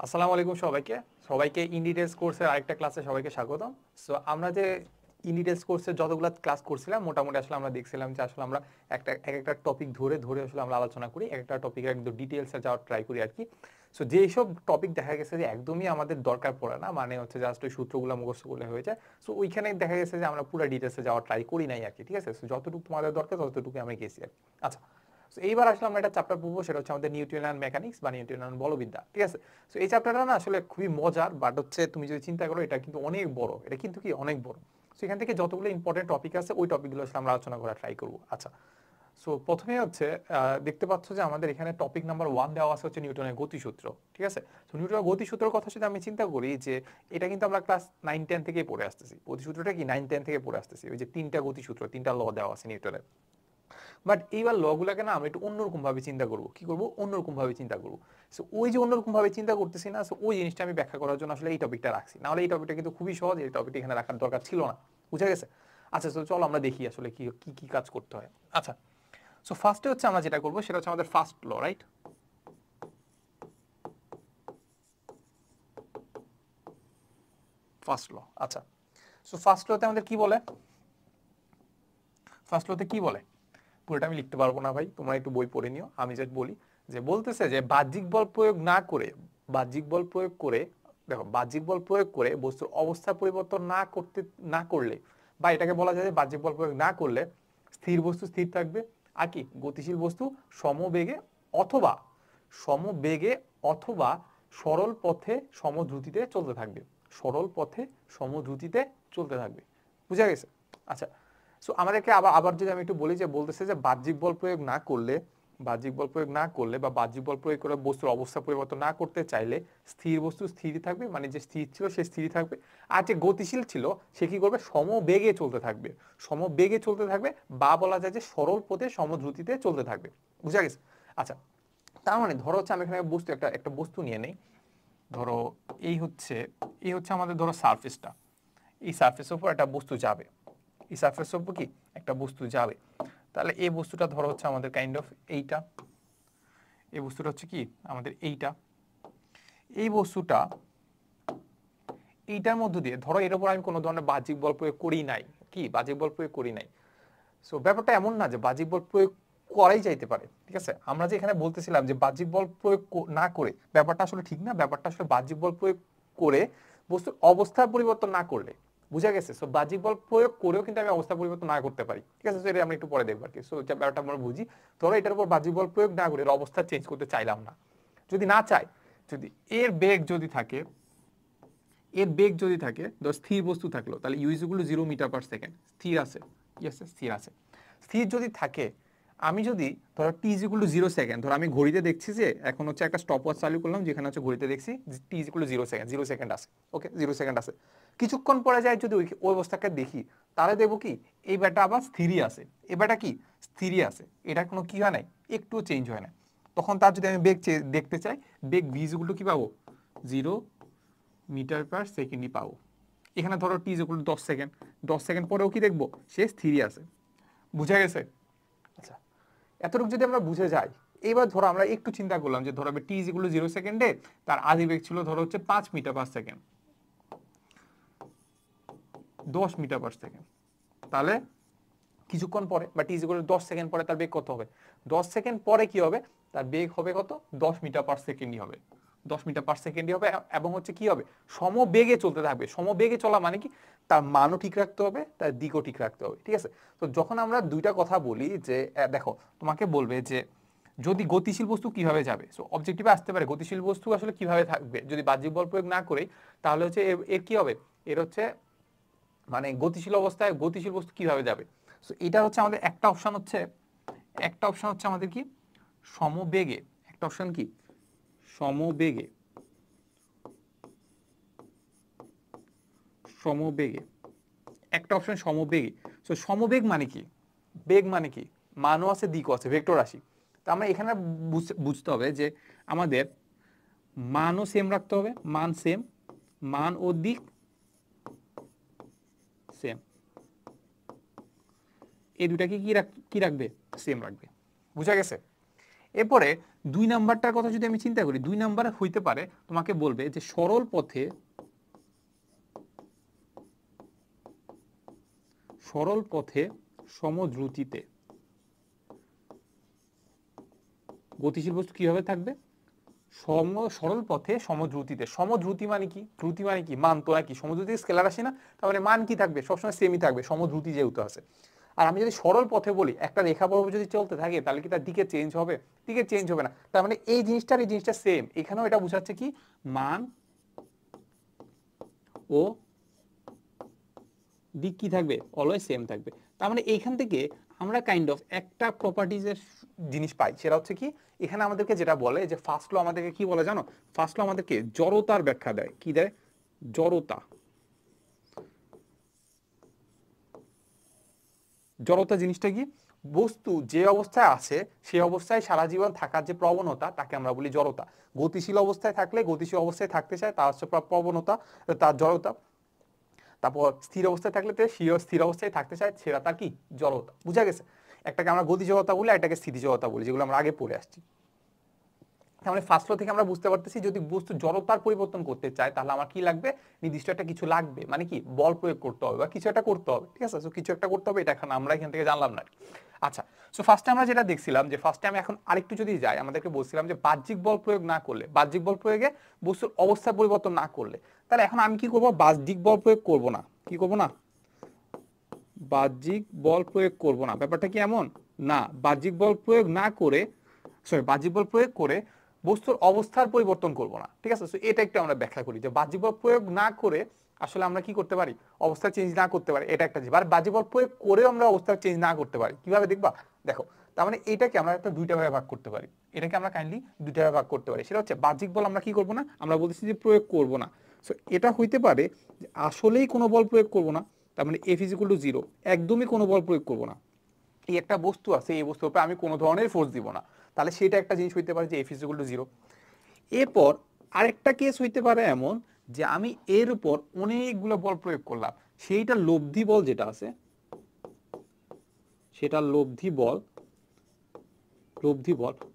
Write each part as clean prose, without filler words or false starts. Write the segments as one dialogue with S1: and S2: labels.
S1: আসসালামু আলাইকুম সবাইকে সবাইকে ইনডিটেলস কোর্সের আরেকটা ক্লাসে সবাইকে স্বাগতম। সো আমরা যে ইনডিটেলস কোর্সের যতগুলো ক্লাস করছিলাম মোটামুটি আসলে আমরা দেখছিলাম যে আসলে আমরা একটা টপিক ধরে ধরে আসলে আমরা আলোচনা করি, একটা টপিকের একদম ডিটেলসে যাওয়ার ট্রাই করি আর কি। সো যেসব টপিক দেখা গেছে যে একদমই আমাদের দরকার পড়ে না, মানে হচ্ছে জাস্ট ওই সূত্রগুলো মুখস্থ করলে হয়ে যায়, সো ওইখানে দেখা গেছে যে আমরা পুরো ডিটেলসে যাওয়ার ট্রাই করি নাই আর কি। ঠিক আছে, সো যতটুকু তোমাদের দরকার ততটুকু আমি গেছি আর কি। আচ্ছা, তো এইবার আসলে আমরা একটা চ্যাপ্টার পড়বো, সেটা হচ্ছে আমাদের নিউটনিয়ান মেকানিক্স বা নিউটনিয়ান বলবিদ্যা। ঠিক আছে, তো এই চ্যাপ্টারটা না আসলে খুবই মজার, বাট হচ্ছে তুমি যদি চিন্তা করো এটা কিন্তু অনেক বড়, এটা কিন্তু কি অনেক বড়। সো এখান থেকে যতগুলো ইম্পর্টেন্ট টপিক আছে ওই টপিকগুলো আসলে আমরা আলোচনা করার ট্রাই করবো। আচ্ছা, সো প্রথমে হচ্ছে দেখতে পাচ্ছ যে আমাদের এখানে টপিক নাম্বার 1 দেওয়া আছে হচ্ছে নিউটনের গতিসূত্র। ঠিক আছে, তো নিউটনের গতিসূত্রের কথা যদি আমি চিন্তা করি যে এটা কিন্তু আমরা ক্লাস 9-10 থেকেই পড়ে আসতেছি। গতিসূত্রটা কি 9-10 থেকে পড়ে আসতেছি, ওই যে তিনটা গতিসূত্র, তিনটা ল দেওয়া আছে নিউটনের। বাট এইবার লগুলাকে না আমরা একটু অন্যরকম ভাবে চিন্তা করবো। কি করবো? অন্যরকম ভাবে চিন্তা করবো। সো ওই যে অন্যরকম ভাবে চিন্তা করতেছি না, সো ওই জিনিসটা আমি ব্যাখ্যা করার জন্য আসলে এই টপিকটা রাখছি, নাহলে এই টপিকটা কিন্তু খুবই সহজ, এই টপিকটা এখানে রাখার দরকার ছিল না। বুঝা গেছে? আচ্ছা, তো চলো আমরা দেখি আসলে কি কি কি কাজ করতে হয়। আচ্ছা, সো ফার্স্টে হচ্ছে আমরা যেটা করবো সেটা হচ্ছে আমাদের first law, right? First law. আচ্ছা, সো ফার্স্ট লতে আমাদের কি বলে? ফার্স্ট লতে কি বলে পুরোটা আমি লিখতে পারবো না ভাই, তোমরা একটু বই পড়ে নিও। আমি জাস্ট বলি যে বলতেছে যে বাহ্যিক বল প্রয়োগ না করে, বাহ্যিক বল প্রয়োগ করে, দেখো বাহ্যিক বল প্রয়োগ করে বস্তুর অবস্থা পরিবর্তন না করলে, বা এটাকে বলা যায় যে বাহ্যিক বল প্রয়োগ না করলে স্থির বস্তু স্থির থাকবে, আর কি গতিশীল বস্তু সমবেগে অথবা সমবেগে অথবা সরল পথে সমদ্রুতিতে চলতে থাকবে। সরল পথে সমদ্রুতিতে চলতে থাকবে। বুঝা গেছে? আচ্ছা, সো আমাদেরকে আবার আবার যদি আমি একটু বলি যে বলতেছে যে বাহ্যিক বল প্রয়োগ না করলে, বাহ্যিক বল প্রয়োগ না করলে বা বাহ্যিক বল প্রয়োগ করে বস্তুর অবস্থা পরিবর্তন না করতে চাইলে স্থির বস্তু স্থিরই থাকবে, মানে যে স্থির ছিল সে স্থিরই থাকবে, আর যে গতিশীল ছিল সে কি করবে? সমবেগে চলতে থাকবে। সমবেগে চলতে থাকবে, বা বলা যায় যে সরল পথে সমদ্রুতিতে চলতে থাকবে। বুঝা গেছে? আচ্ছা, তার মানে ধরো হচ্ছে আমি এখানে বস্তু একটা একটা বস্তু নিয়ে নেই। ধরো এই হচ্ছে আমাদের ধরো সারফেসটা, এই সারফেসের উপর একটা বস্তু যাবে, এই সারফেসের উপর কি একটা বস্তু যাবে, তাহলে এই বস্তুটা ধরো হচ্ছে আমাদের কাইন্ড অফ এইটা, এই বস্তুটা হচ্ছে কি আমাদের এইটা, এই বস্তুটা এইটার মধ্য দিয়ে ধরো এর উপর আমি কোনো ধরনের বাহ্যিক বল প্রয়োগ করি নাই, কি বাহ্যিক বল প্রয়োগ করি নাই। সো ব্যাপারটা এমন না যে বাহ্যিক বল প্রয়োগ করাই যাইতে পারে। ঠিক আছে, আমরা যে এখানে বলতেছিলাম যে বাহ্যিক বল প্রয়োগ না করে, ব্যাপারটা আসলে ঠিক না। ব্যাপারটা আসলে বাহ্যিক বল প্রয়োগ করে বস্তুর অবস্থার পরিবর্তন না করলে। বুঝা গেছে? সো বাহ্যিক বল প্রয়োগ করেও কিন্তু আমি অবস্থা পরিবর্তন না করতে পারি। ঠিক আছে, এটা আমরা একটু পরে দেখবো আর কি। সো ব্যাপারটা আমরা বুঝি। ধরো এটার উপর বাহ্যিক বল প্রয়োগ না করে এর অবস্থা চেঞ্জ করতে চাইলাম না, যদি না চাই, যদি এর বেগ যদি থাকে, এর বেগ যদি থাকে, ধর স্থির বস্তু থাকলো, তাহলে ইউইজগুলো 0 মিটার/সেকেন্ড স্থির আছে। কি আছে? স্থির আছে। স্থির যদি থাকে, আমি যদি ধরো t=0 সেকেন্ড, ধরো আমি ঘড়িতে দেখছি যে এখন হচ্ছে একটা স্টপ ওয়াচ চালু করলাম, যেখানে হচ্ছে ঘড়িতে দেখছি t=0 সেকেন্ড, 0 সেকেন্ড আছে। ওকে, 0 সেকেন্ড আছে। কিছুক্ষণ পরে যায় যদি ওই অবস্থাকে দেখি, তাহলে দেখবো কি এই ব্যাটা আবার স্থিরই আছে, এই ব্যাটা কি স্থিরই আছে, এটা কোনো কি হয় নাই, একটুও চেঞ্জ হয় না। তখন তার যদি আমি বেগ দেখতে চাই, বেগ v= কি পাবো? 0 মিটার/সেকেন্ডই পাবো। এখানে ধরো t=10 সেকেন্ড, 10 সেকেন্ড পরেও কি দেখবো? সে স্থিরই আছে। বুঝা গেছে? আচ্ছা, এতটুকু যদি আমরা বুঝে যাই, এবার ধরো আমরা একটু চিন্তা করলাম যে ধরো t=0 সেকেন্ডে তার আদি বেগ ছিল ধরো হচ্ছে 5 মিটার/সেকেন্ড, 10 মিটার/সেকেন্ড, তাহলে কিছুক্ষণ পরে বা t=10 সেকেন্ড পরে তার বেগ কত হবে? 10 সেকেন্ড পরে কি হবে? তার বেগ হবে কত? 10 মিটার/সেকেন্ডই হবে। 10 মিটার/সেকেন্ডই হবে, এবং হচ্ছে কি হবে? সমবেগে চলতে থাকবে। সমবেগে চলা মানে কি? তার মানও ঠিক রাখতে হবে, তার দিকও ঠিক রাখতে হবে। ঠিক আছে, তো যখন আমরা দুইটা কথা বলি যে দেখো তোমাকে বলবে যে যদি গতিশীল বস্তু কিভাবে যাবে, সো অবজেক্টিভে আসতে পারে গতিশীল বস্তু আসলে কিভাবে থাকবে যদি বাহ্যিক বল প্রয়োগ না করেই, তাহলে হচ্ছে এর কি হবে? এর হচ্ছে মানে গতিশীল অবস্থায় গতিশীল বস্তু কিভাবে যাবে। সো এটা হচ্ছে আমাদের একটা অপশন, হচ্ছে একটা অপশন হচ্ছে আমাদের কি সমবেগে, একটা অপশন কি সমবেগে, সমবেগে একটা অপশন সমবেগে। সো সমবেগ মানে কি? বেগ মানে কি? মানও আছে, দিকও আছে, ভেক্টর রাশি। তো আমরা এখানে বুঝতে হবে যে আমাদের মানও সেম রাখতে হবে, মান সেম, মান ও দিক সেম, এই দুটাকে কি রাখবে? সেম রাখবে। বুঝা গেছে? এরপরে 2 নাম্বারটার কথা যদি আমি চিন্তা করি, 2 নাম্বার হইতে পারে তোমাকে বলবে যে সরল পথে সমদ্রুতিতে গতিশীল বস্তু কিভাবে থাকবে? সরল পথে সমদ্রুতিতে। সমদ্রুতি মানে কি? দ্রুতি মানে কি? মান তো নাকি সমদ্রুতি স্কেলার আসে না, তার মানে মান কি থাকবে? সবসময় সেমই থাকবে, সমদ্রুতি যেহেতু আছে। আর আমি যদি সরল পথে বলি, একটা রেখা বরাবর যদি চলতে থাকে তাহলে কি তার দিকে চেঞ্জ হবে? দিকে চেঞ্জ হবে না। তার মানে এই জিনিসটা সেম। এখানেও এটা বোঝাচ্ছে কি মান ও দিক কি থাকবে? অলওয়েজ সেম থাকবে। তার মানে এইখান থেকে আমরা কাইন্ড অফ একটা প্রপার্টিজের জিনিস পাই, সেটা হচ্ছে কি এখানে আমাদেরকে যেটা বলে যে ফার্স্ট ল আমাদেরকে কি বলে জানো? ফার্স্ট ল আমাদেরকে জড়তার ব্যাখ্যা দেয়। কি দেয়? জড়তা। জড়তা জিনিসটা কি? বস্তু যে অবস্থায় আছে সেই অবস্থায় সারা জীবন থাকার যে প্রবণতা তাকে আমরা বলি জড়তা। গতিশীল অবস্থায় থাকলে গতিশীল অবস্থায় থাকতে চায়, তার হচ্ছে প্রবণতা, তার জড়তা। তারপর স্থির অবস্থায় থাকলে স্থির অবস্থায় থাকতে চায়, সেটা তার কি? জড়তা। বুঝা গেছে? একটাকে আমরা গতি জড়তা বলি, একটাকে স্থিতি জড়তা বলি, যেগুলো আমরা আগে পড়ে আসছি। তাহলে ফার্স্ট ল থেকে আমরা বুঝতে পারতেছি যদি বস্তু জড়তার পরিবর্তন করতে চায় তাহলে আমার কি লাগবে? নির্দিষ্ট একটা কিছু লাগবে, মানে কি বল প্রয়োগ করতে হবে বা কিছু একটা করতে হবে। ঠিক আছে, সো কিছু একটা করতে হবে, এটা এখন আমরা এখান থেকে জানলাম না। আচ্ছা, সো ফার্স্টে আমরা যেটা দেখছিলাম যে ফার্স্টে আমি এখন আরেকটু যদি যাই, আমাদেরকে বলছিলাম যে বাহ্যিক বল প্রয়োগ না করলে, বাহ্যিক বল প্রয়োগে বস্তুর অবস্থা পরিবর্তন না করলে, তাহলে এখন আমি কি করব? বাহ্যিক বল প্রয়োগ করব না। কি করব না? বাহ্যিক বল প্রয়োগ করব না। ব্যাপারটা কি এমন না? বাহ্যিক বল প্রয়োগ না করে, বাহ্যিক বল প্রয়োগ করে বস্তুর অবস্থার পরিবর্তন করব না। ঠিক আছে, এটা একটু আমরা ব্যাখ্যা করি যে বাহ্যিক বল প্রয়োগ না করে আসলে আমরা কি করতে পারি? অবস্থা চেঞ্জ না করতে পারি, এটা একটা জিনিস। আর বাহ্যিক বল প্রয়োগ করেও আমরা অবস্থা চেঞ্জ না করতে পারি, কিভাবে দেখবা? দেখো, তার মানে এটাকে আমরা একটা দুইটা ভাগে ভাগ করতে পারি। এটাকে আমরা কাইন্ডলি দুইটা ভাগে ভাগ করতে পারি। সেটা হচ্ছে বাহ্যিক বল আমরা কি করব না? আমরা বলতেছি যে প্রয়োগ করব না। সো এটা হইতে পারে যে আসলেই কোনো বল প্রয়োগ করব না, তার মানে F is equal two zero, একদমই কোনো বল প্রয়োগ করব না। এই একটা বস্তু আছে, এই বস্তুর উপরে আমি কোনো ধরনের ফোর্স দিব না, তাহলে সেটা একটা জিনিস হইতে পারে যে F is equal two zero. এরপর আরেকটা কেস হইতে পারে এমন যে আমি এর উপর অনেকগুলো বল প্রয়োগ করলাম, সেইটা লব্ধি বল যেটা আছে, সেটা লব্ধি বল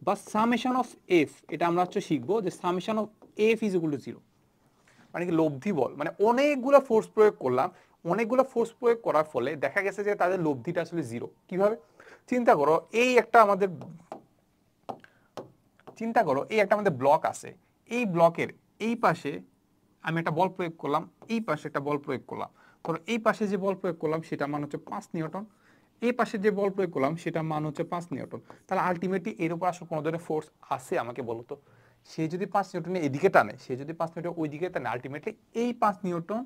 S1: বা সামেশন অফ এফ, এটা আমরা হচ্ছে শিখবো যে summation of F is equal two zero. মানে কি লব্ধি বল, মানে অনেকগুলো ফোর্স প্রয়োগ করলাম, অনেকগুলো ফোর্স প্রয়োগ করার ফলে দেখা গেছে যে তাদের লব্ধিটা আসলে জিরো। কিভাবে? চিন্তা করো, এই একটা আমাদের ব্লক আছে, এই ব্লকের এই পাশে আমি একটা বল প্রয়োগ করলাম, এই পাশে একটা বল প্রয়োগ করলাম। ধরো এই পাশে যে বল প্রয়োগ করলাম সেটা মান হচ্ছে 5 নিউটন, এই পাশে যে বল প্রয়োগ করলাম সেটা মান হচ্ছে 5 নিউটন। তাহলে আলটিমেটলি এর উপর আসলে কোনো ধরনের ফোর্স আছে আমাকে বলো তো? সে যদি 5 নিউটনে এদিকে টানে, সে যদি 5 নিউটন ওই দিকে টানে, আলটিমেটলি এই 5 নিউটন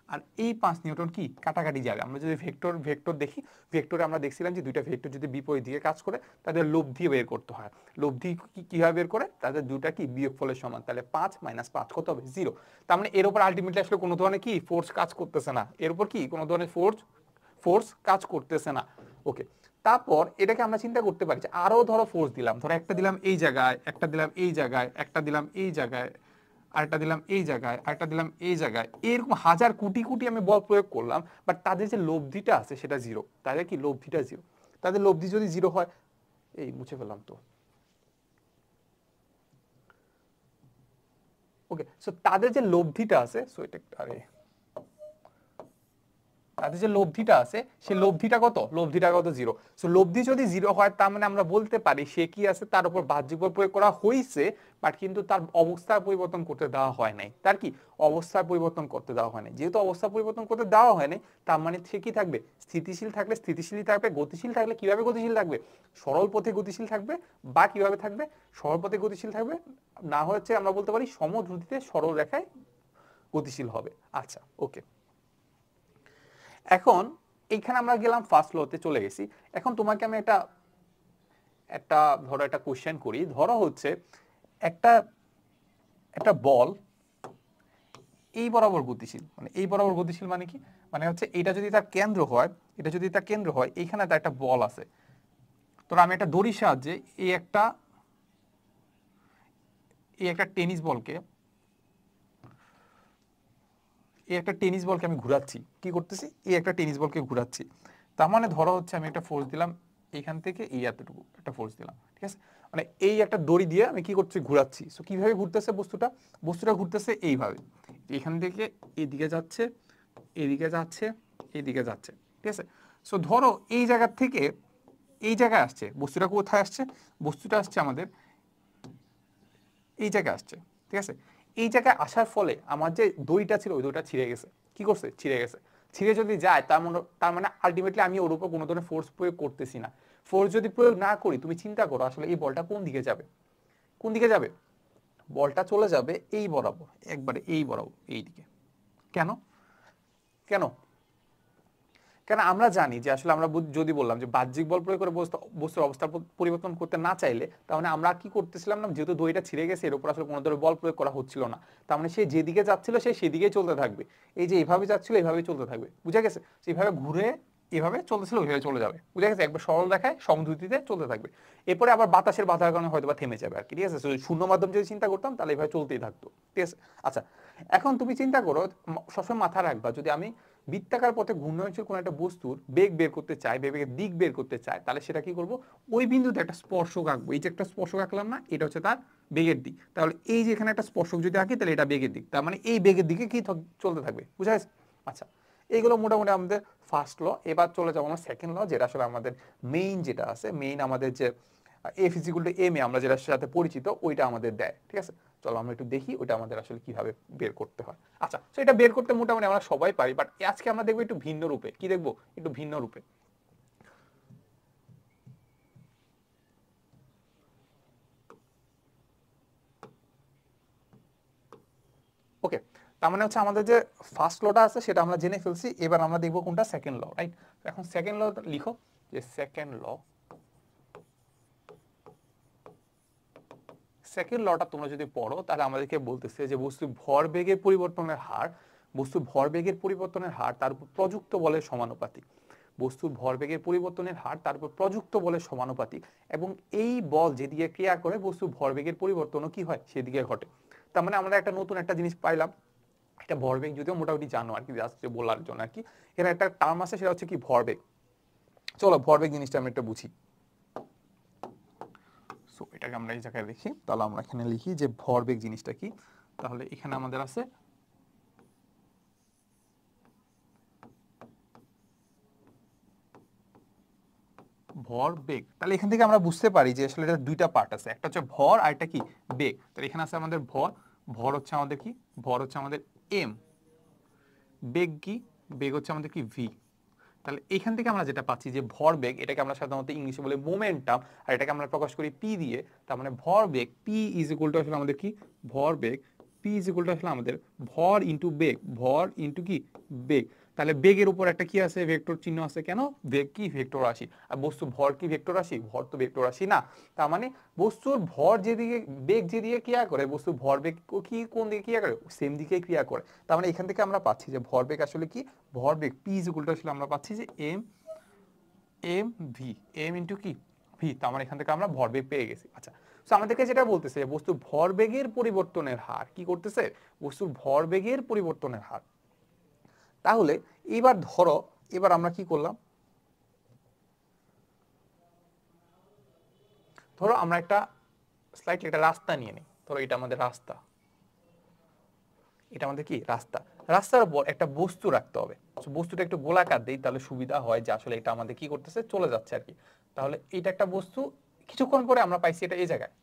S1: আর এই 5 নিউটন কি কাটাকাটি যাবে। আমরা যদি ভেক্টর দেখি, ভেক্টরে আমরা দেখছিলাম যে দুইটা ভেক্টর যদি বিপরীত দিকে কাজ করে তাদের লব্ধি বের করতে হয়। লব্ধি কিভাবে বের করে? তাদের দুটা কি বিয়োগফলের সমান, তাহলে 5 - 5 কত হবে? 0। তার মানে এর উপর আলটিমেটলি আসলে কোনো ধরনের কি ফোর্স কাজ করতেছে না, এর উপর কি কোনো ধরনের ফোর্স কাজ করতেছে না। ওকে, তারপর এটাকে আমরা চিন্তা করতে পারি যে আরো ধরো ফোর্স দিলাম, ধরো একটা দিলাম এই জায়গায়, একটা দিলাম এই জায়গায়, একটা দিলাম এই জায়গায়, আরেকটা দিলাম এই জায়গায়, আরেকটা দিলাম এই জায়গায়, এরকম হাজার কোটি কোটি আমি বল প্রয়োগ করলাম, বাট তাদের যে লব্ধিটা আছে সেটা জিরো। তাদের কি লব্ধিটা জিরো? তাদের লব্ধি যদি জিরো হয়, এই মুছে ফেললাম তো। ওকে, সো তাদের যে লব্ধিটা আছে, সো এটা আরে তাদের যে লব্ধিটা আছে সেই লব্ধিটা কত? লব্ধিটা কত? জিরো। সো লব্ধি যদি জিরো হয় তার মানে আমরা বলতে পারি সে কি আছে, তার উপর বাহ্যিক বল প্রয়োগ করা হয়েছে, বাট কিন্তু তার অবস্থার পরিবর্তন করতে দেওয়া হয় নাই। তার কি অবস্থার পরিবর্তন করতে দেওয়া হয় নাই। যেহেতু অবস্থা পরিবর্তন করতে দেওয়া হয় নাই, তার মানে সে কি থাকবে? স্থিতিশীল থাকলে স্থিতিশীলই থাকবে, গতিশীল থাকলে কিভাবে গতিশীল থাকবে? সরল পথে গতিশীল থাকবে। বা কিভাবে থাকবে? সরল পথে গতিশীল থাকবে, না হচ্ছে আমরা বলতে পারি সমদ্রুতিতে সরল রেখায় গতিশীল হবে। আচ্ছা, ওকে। এখন এইখানে আমরা গেলাম ফার্স্ট লতে চলে গেছি। এখন তোমাকে আমি একটা একটা ধরো একটা কোশ্চেন করি। ধরো হচ্ছে একটা একটা বল এই বরাবর গতিশীল, মানে এই বরাবর গতিশীল মানে কি? মানে হচ্ছে এটা যদি তার কেন্দ্র হয়, এটা যদি তার কেন্দ্র হয়, এইখানে তার একটা বল আছে। তো আমি একটা দড়ির সাহায্যে এই একটা টেনিস বলকে আমি ঘুরাচ্ছি। কি করতেছি? এই একটা টেনিস বলকে ঘুরাচ্ছি। তার মানে ধরো হচ্ছে আমি একটা ফোর্স দিলাম এখান থেকে এই এতটুকু একটা ফোর্স দিলাম, ঠিক আছে? মানে এই একটা দড়ি দিয়ে আমি কি করছি, ঘুরাচ্ছি। সো কিভাবে ঘুরতেছে বস্তুটা, বস্তুটা ঘুরতেছে এইভাবে, এখান থেকে এদিকে যাচ্ছে, এদিকে যাচ্ছে, এদিকে যাচ্ছে, ঠিক আছে? সো ধরো এই জায়গা থেকে এই জায়গায় আসছে, বস্তুটা কোথায় আসছে, বস্তুটা আসছে আমাদের এই জায়গায় আসছে, ঠিক আছে? এই জায়গায় আসার ফলে আমার যে দড়িটা ছিল ওই দড়িটা ছিঁড়ে গেছে। কি করছে, ছিঁড়ে গেছে। ছিঁড়ে যদি যায় তার মানে আলটিমেটলি আমি ওর উপর কোনো ধরনের ফোর্স প্রয়োগ করতেছি না। ফোর্স যদি প্রয়োগ না করি, তুমি চিন্তা করো আসলে এই বলটা কোন দিকে যাবে, কোন দিকে যাবে? বলটা চলে যাবে এই বরাবর, একবারে এই বরাবর, এই দিকে। কেন, কেন? কেন আমরা জানি যে আসলে আমরা যদি বললাম যে বাহ্যিক বল প্রয়োগ করে বস্তুর অবস্থা পরিবর্তন করতে না চাইলে, তার মানে আমরা কি করতেছিলাম না, যেহেতু দড়িটা ছিঁড়ে গেছে এর উপর আসলে কোনো ধরনের বল প্রয়োগ করা হচ্ছিল না, তার মানে সে যেদিকে যাচ্ছিল সে সেদিকেই চলতে থাকবে। এই যে এইভাবে যাচ্ছিল এইভাবেই চলতে থাকবে, বুঝা গেছে? এইভাবে ঘুরে এভাবে চলতেছিল ওইভাবে চলে যাবে, বুঝা গেছে? একবার সরল দেখায় সমদ্রুতিতে চলতে থাকবে। এরপরে আবার বাতাসের বাধার কারণে হয়তো বা থেমে যাবে আর কি, ঠিক আছে? শূন্য মাধ্যম যদি চিন্তা করতাম তাহলে এইভাবে চলতেই থাকতো, ঠিক আছে? আচ্ছা, এখন তুমি চিন্তা করো, সবসময় মাথায় রাখবা, যদি আমি বৃত্তাকার পথে ঘূর্ণয়নশীল কোনো একটা বস্তুর বেগ বের করতে চাই, বেগের দিক বের করতে চাই, তাহলে সেটা কি করব, ওই বিন্দুতে একটা স্পর্শক আঁকবো। এই যে একটা স্পর্শক আঁকলাম না, এটা হচ্ছে তার বেগের দিক। তাহলে এই যে এখানে একটা স্পর্শক যদি আঁকি তাহলে এটা বেগের দিক, তার মানে এই বেগের দিকে কি চলতে থাকবে, বুঝা গেছে? আচ্ছা, এইগুলো মোটামুটি আমাদের ফার্স্ট ল। এবার চলে যাবো আমরা সেকেন্ড ল, যেটা আসলে আমাদের মেইন যেটা আছে, মেইন আমাদের যে F is equal to M A আমরা যেটার সাথে পরিচিত, ওইটা আমাদের দেয়, ঠিক আছে? চলো আমরা একটু দেখি ওইটা আমাদের আসলে কিভাবে বের করতে হয়। আচ্ছা, তো এটা বের করতে মোটামুটি আমরা সবাই পারি, বাট আজকে আমরা দেখবো একটু ভিন্ন রূপে। কি দেখবো? একটু ভিন্ন রূপে। ওকে, তার মানে হচ্ছে আমাদের যে ফার্স্ট লটা আছে সেটা আমরা জেনে ফেলছি, এবার আমরা দেখবো কোনটা, সেকেন্ড ল, রাইট? এখন সেকেন্ড ল লিখো, যে সেকেন্ড ল, সেকেন্ড লটা তোমরা যদি পড়ো তাহলে আমাদেরকে বলতেছে যে বস্তু ভরবেগের পরিবর্তনের হার, বস্তু ভরবেগের পরিবর্তনের হার তার উপর প্রযুক্ত বলের সমানুপাতিক। বস্তুর ভরবেগের পরিবর্তনের হার তার উপর প্রযুক্ত বলের সমানুপাতিক, এবং এই বল যেদিকে ক্রিয়া করে বস্তু ভরবেগের পরিবর্তনও কি হয়, সেদিকে ঘটে। তার মানে আমরা একটা নতুন একটা জিনিস পাইলাম। এটা ভরবেগ যদিও মোটামুটি জানো আর কি, জাস্ট বলার জন্য আর কি। এখানে একটা টার্ম আছে, সেটা হচ্ছে কি ভরবেগ। চলো ভরবেগ জিনিসটা আমরা একটা বুঝি। সো এটাকে আমরা এই জায়গায় দেখি, তাহলে আমরা এখানে লিখি যে ভরবেগ জিনিসটা কি। তাহলে এখানে আমাদের আছে ভরবেগ। তাহলে এখান থেকে আমরা বুঝতে পারি যে আসলে এটা দুইটা পার্ট আছে, একটা হচ্ছে ভর আর একটা কি বেগ। তাহলে এখানে আছে আমাদের ভর, ভর হচ্ছে আমাদের কি, ভর হচ্ছে আমাদের এম, বেগ কি, বেগ হচ্ছে আমাদের কি ভি। তাহলে এখান থেকে আমরা যেটা পাচ্ছি যে ভরবেগ, এটাকে আমরা সাধারণত ইংলিশে বলে মোমেন্টাম, আর এটাকে আমরা প্রকাশ করি পি দিয়ে। তার মানে ভরবেগ পি ইজ ইকুয়াল টু আসলে আমাদের কি, ভরবেগ পি ইজ ইকুয়াল টু আসলে আমাদের ভর ইন্টু বেগ, ভর ইন্টু কি বেগ। তাহলে বেগের উপর একটা কি আছে, ভেক্টর চিহ্ন আছে। কেন? বেগ কি ভেক্টর রাশি, আর বস্তু ভর কি ভেক্টর রাশি, ভর তো ভেক্টর রাশি না। তার মানে বস্তুর ভর যেদিকে, বেগ যেদিকে ক্রিয়া করে, বস্তুর ভরবেগ কি কোন দিকে ক্রিয়া করে, সেম দিকে ক্রিয়া করে। তার মানে এখান থেকে আমরা পাচ্ছি যে ভরবেগ আসলে কি, ভরবেগ পি ইজ ইকুয়াল টু আসলে আমরা পাচ্ছি যে M, M V, M into কি ভি। তো আমরা এখান থেকে আমরা ভরবেগ পেয়ে গেছি। আচ্ছা, তো আমাদেরকে যেটা বলতেছে বস্তুর ভরবেগের পরিবর্তনের হার কি করতেছে, বস্তুর ভরবেগের পরিবর্তনের হার। তাহলে এবার ধরো, এবার আমরা কি করলাম, ধরো আমরা একটা স্লাইডলি একটা রাস্তা নিয়ে নিই। ধরো এটা আমাদের রাস্তা, এটা আমাদের কি রাস্তা। রাস্তার উপর একটা বস্তু রাখতে হবে। বস্তুটা একটু গোলাকার দেই তাহলে সুবিধা হয় যে আসলে এটা আমাদের কি করতেছে, চলে যাচ্ছে আর কি। তাহলে এটা একটা বস্তু, কিছুক্ষণ পরে আমরা পাইছি এটা এই জায়গায়।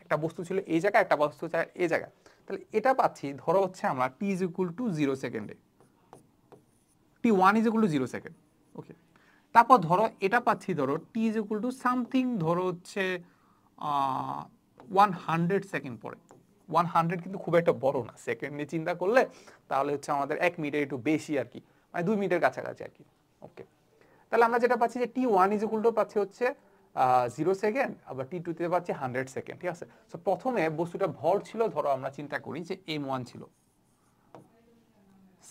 S1: একটা বস্তু ছিল এই জায়গায়, একটা বস্তু এই জায়গায়। তাহলে এটা পাচ্ছি ধরো হচ্ছে আমরা টি ইজ ইকুয়াল টু 0 সেকেন্ডে, টি1 ইজ ইকুয়াল টু 0 সেকেন্ড। ওকে, তারপর ধরো এটা পাচ্ছি ধরো টি ইজ ইকুয়াল টু সামথিং, ধরো হচ্ছে 100 সেকেন্ড পরে। 100 কিন্তু খুব একটা বড় না, সেকেন্ড নিয়ে চিন্তা করলে তাহলে হচ্ছে আমাদের 1 মিনিটের একটু বেশি আর কি, মানে 2 মিনিটের কাছাকাছি আর কি। ওকে, তাহলে আমরা যেটা পাচ্ছি যে টি1 ইজ ইকুয়াল টু পাচ্ছি হচ্ছে 0 সেকেন্ড, আবার টি2 তে পাচ্ছি 100 সেকেন্ড, ঠিক আছে? তো প্রথমে বস্তুটা ভর ছিল, ধরো আমরা চিন্তা করি যে m1 ছিল,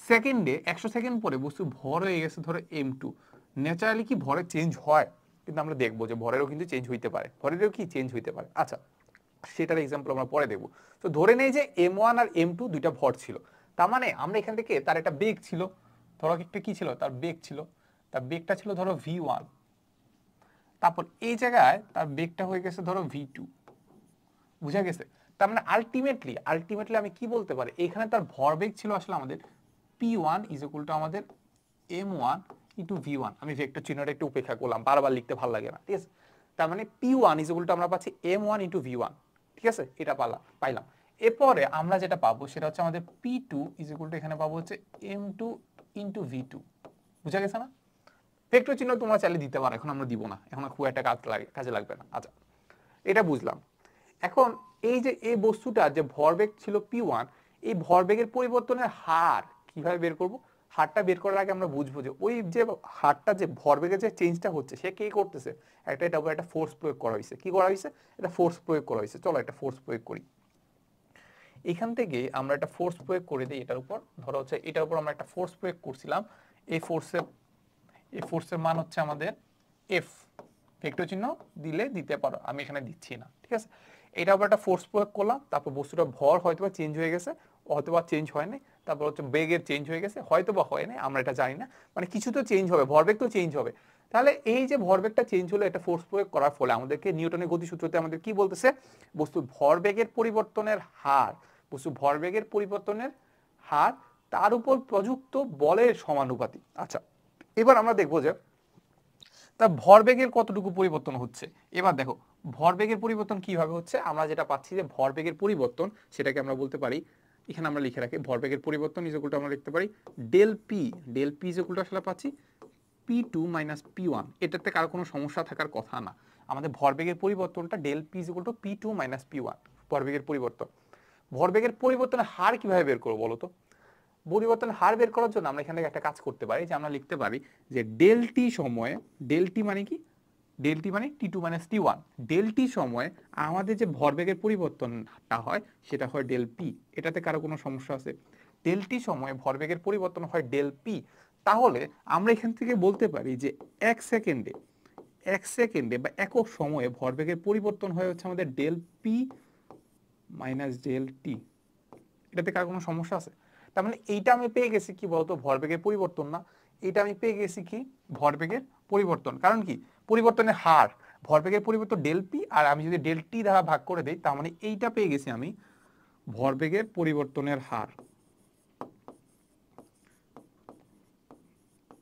S1: সেকেন্ডে 100 সেকেন্ড পরে বস্তু ভর হয়ে গেছে ধরো m2। ন্যাচারালি কি ভরের চেঞ্জ হয়, কিন্তু আমরা দেখবো যে ভরেরও কিন্তু চেঞ্জ হইতে পারে, ভরেরও কি চেঞ্জ হইতে পারে। আচ্ছা, সেটার এক্সাম্পল আমরা পরে দেখবো। তো ধরে নেই যে m1 আর m2 দুইটা ভর ছিল, তার মানে আমরা এখান থেকে তার একটা বেগ ছিল, ধরো একটা কি ছিল, তার বেগ ছিল, তার বেগটা ছিল ধরো v1। তারপর এই জায়গায় তার বেগটা হয়ে গেছে ধরো v2, বুঝা গেছে? তার মানে আলটিমেটলি আমি কি বলতে পারি, এখানে তার ভরবেগ ছিল আসলে আমাদের p1 ইজ ইকুয়াল টু আমাদের m1 ইন্টু v1। আমি ভেক্টর চিহ্নটা একটু উপেক্ষা করলাম, বারবার লিখতে ভালো লাগে না, ঠিক আছে? তার মানে p1 ইজ ইকুয়াল টু আমরা পাচ্ছি m1 ইন্টু v1, ঠিক আছে? এটা পাইলাম। এরপরে আমরা যেটা পাবো সেটা হচ্ছে আমাদের p2 ইজ ইকুয়াল টু এখানে পাবো হচ্ছে m2 ইন্টু v2, বুঝা গেছে না? ভেক্টর চিহ্ন তোমরা চাইলে দিতে পারো, এখন আমরা দিব না, এখন খুব একটা কাজে লাগবে না। আচ্ছা, এটা বুঝলাম। এখন এই যে এই বস্তুটা যে ভরবেগ ছিল p1, এই ভরবেগের পরিবর্তনের হার কিভাবে বের করব? হারটা বের করার আগে আমরা বুঝবো যে ওই যে হারটা যে ভরবেগের যে চেঞ্জটা হচ্ছে সে কে করতেছে, এটা উপর একটা ফোর্স প্রয়োগ করা হয়েছে। কি করা হয়েছে? এটা ফোর্স প্রয়োগ করা হয়েছে। চলো একটা ফোর্স প্রয়োগ করি। এখান থেকে আমরা একটা ফোর্স প্রয়োগ করে দিই এটার উপর। ধরো হচ্ছে এটার উপর আমরা একটা ফোর্স প্রয়োগ করছিলাম, এই ফোর্সের মান হচ্ছে আমাদের এফ। ভেক্টর চিহ্ন দিতে পারো, আমি এখানে দিচ্ছি না, ঠিক আছে? এটার উপর একটা ফোর্স প্রয়োগ করলাম, তারপর বস্তুটা ভর হয়তোবা চেঞ্জ হয়ে গেছে, হয়তোবা চেঞ্জ হয়নি, তারপর হচ্ছে বেগের চেঞ্জ হয়ে গেছে, হয়তোবা হয়নি, আমরা এটা জানি না, মানে কিছু তো চেঞ্জ হবে, ভরবেগ তো চেঞ্জ হবে। তাহলে এই যে ভরবেগটা চেঞ্জ হলো, এটা ফোর্স প্রয়োগ করার ফলে আমাদেরকে নিউটনের গতিসূত্রতে আমাদের কি বলতেছে, বস্তু ভরবেগের পরিবর্তনের হার, তার উপর প্রযুক্ত বলের সমানুপাতিক। আচ্ছা, এবার আমরা দেখবো যে তা ভরবেগের কতটুকু পরিবর্তন হচ্ছে। এবার দেখো ভরবেগের পরিবর্তন কিভাবে হচ্ছে। আমরা যেটা পাচ্ছি যে ভরবেগের পরিবর্তন, সেটাকে আমরা বলতে পারি, এখানে আমরা লিখে রাখি ভরবেগের পরিবর্তন ইজ ইকুয়াল টু আমরা লিখতে পারি del P is equal to আসলে পাচ্ছি p2 মাইনাস p1। এটাতে কারো কোনো সমস্যা থাকার কথা না। আমাদের ভরবেগের পরিবর্তনটা del P is equal to p2 minus p1 ভরবেগের পরিবর্তন। ভরবেগের পরিবর্তনের হার কিভাবে বের করবো বলো তো? পরিবর্তনের হার বের করার জন্য আমরা এখানে একটা কাজ করতে পারি, যে আমরা লিখতে পারি যে ডেল টি সময়ে, ডেল টি মানে কি, ডেল টি মানে টি2 মাইনাস টি1, ডেল টি সময়ে আমাদের যে ভরবেগের পরিবর্তনটা হয় সেটা হয় ডেল পি। এটাতে কারো কোনো সমস্যা আছে? ডেল টি সময়ে ভরবেগের পরিবর্তন হয় ডেল পি। তাহলে আমরা এখান থেকে বলতে পারি যে এক সেকেন্ডে বা একক সময়ে ভরবেগের পরিবর্তন হয় হচ্ছে আমাদের del p minus del t. এটাতে কার কোনো সমস্যা আছে? তার মানে এইটা আমি পেয়ে গেছি কি বলতো, ভরবেগের পরিবর্তন না, এটা আমি পেয়ে গেছি কি ভরবেগের পরিবর্তন। কারণ কি, পরিবর্তনের হার, ভরবেগের পরিবর্তন ডেল পি, আর আমি যদি ডেল টি দ্বারা ভাগ করে দেই, তার মানে এইটা পেয়ে গেছি আমি ভরবেগের পরিবর্তনের হার।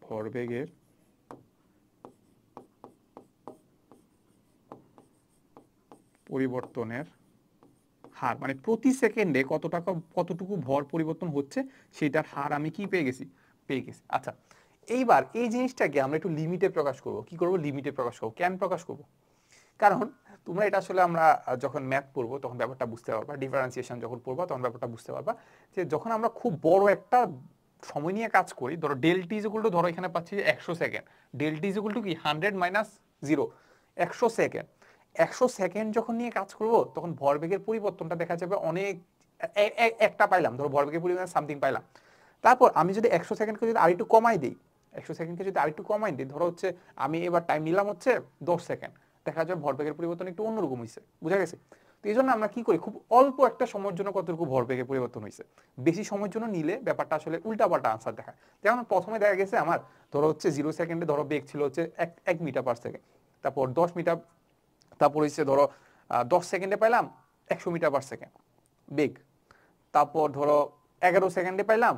S1: ভরবেগের পরিবর্তনের হার মানে প্রতি সেকেন্ডে কতটুকু ভর পরিবর্তন হচ্ছে সেটার হার আমি কি পেয়ে গেছি। আচ্ছা, এইবার এই জিনিসটাকে আমরা একটু লিমিটে প্রকাশ করব। কি করব? লিমিটে প্রকাশ করব। কেন প্রকাশ করব? কারণ তোমরা এটা আসলে আমরা যখন ম্যাথ পড়বো তখন ব্যাপারটা বুঝতে পারবা, ডিফারেন্সিয়েশন যখন পড়বা তখন ব্যাপারটা বুঝতে পারবা, যে যখন আমরা খুব বড় একটা সময় নিয়ে কাজ করি, ধরো del t is equal to, ধরো এখানে পাচ্ছি 100 second, del t is equal to কি 100 মাইনাস 0, 100 সেকেন্ড। 100 সেকেন্ড যখন নিয়ে কাজ করব তখন ভরবেগের পরিবর্তনটা দেখা যাবে অনেক, একটা পাইলাম, ধরো ভরবেগের পরিবর্তন সামথিং পাইলাম। তারপর আমি যদি 100 সেকেন্ডকে যদি আরেকটু কমাই দিই, 100 সেকেন্ডকে যদি আরেকটু কমাই দিই, ধরো হচ্ছে আমি এবার টাইম নিলাম হচ্ছে 10 সেকেন্ড, দেখা যাবে ভরবেগের পরিবর্তন একটু অন্যরকম হয়েছে, বুঝা গেছে? তো এই জন্য আমরা কি করি, খুব অল্প একটা সময়ের জন্য কতটুকু ভরবেগের পরিবর্তন হয়েছে, বেশি সময়ের জন্য নিলে ব্যাপারটা আসলে উল্টাপাল্টা আনসার দেখায়। যেমন প্রথমে দেখা গেছে আমার ধরো হচ্ছে 0 সেকেন্ডে ধরো বেগ ছিল হচ্ছে 1 মিটার পার সেকেন্ড, তারপর 10 মিটার, তারপর হচ্ছে ধরো 10 সেকেন্ডে পাইলাম 100 মিটার পার সেকেন্ড বেগ, তারপর ধরো 11 সেকেন্ডে পাইলাম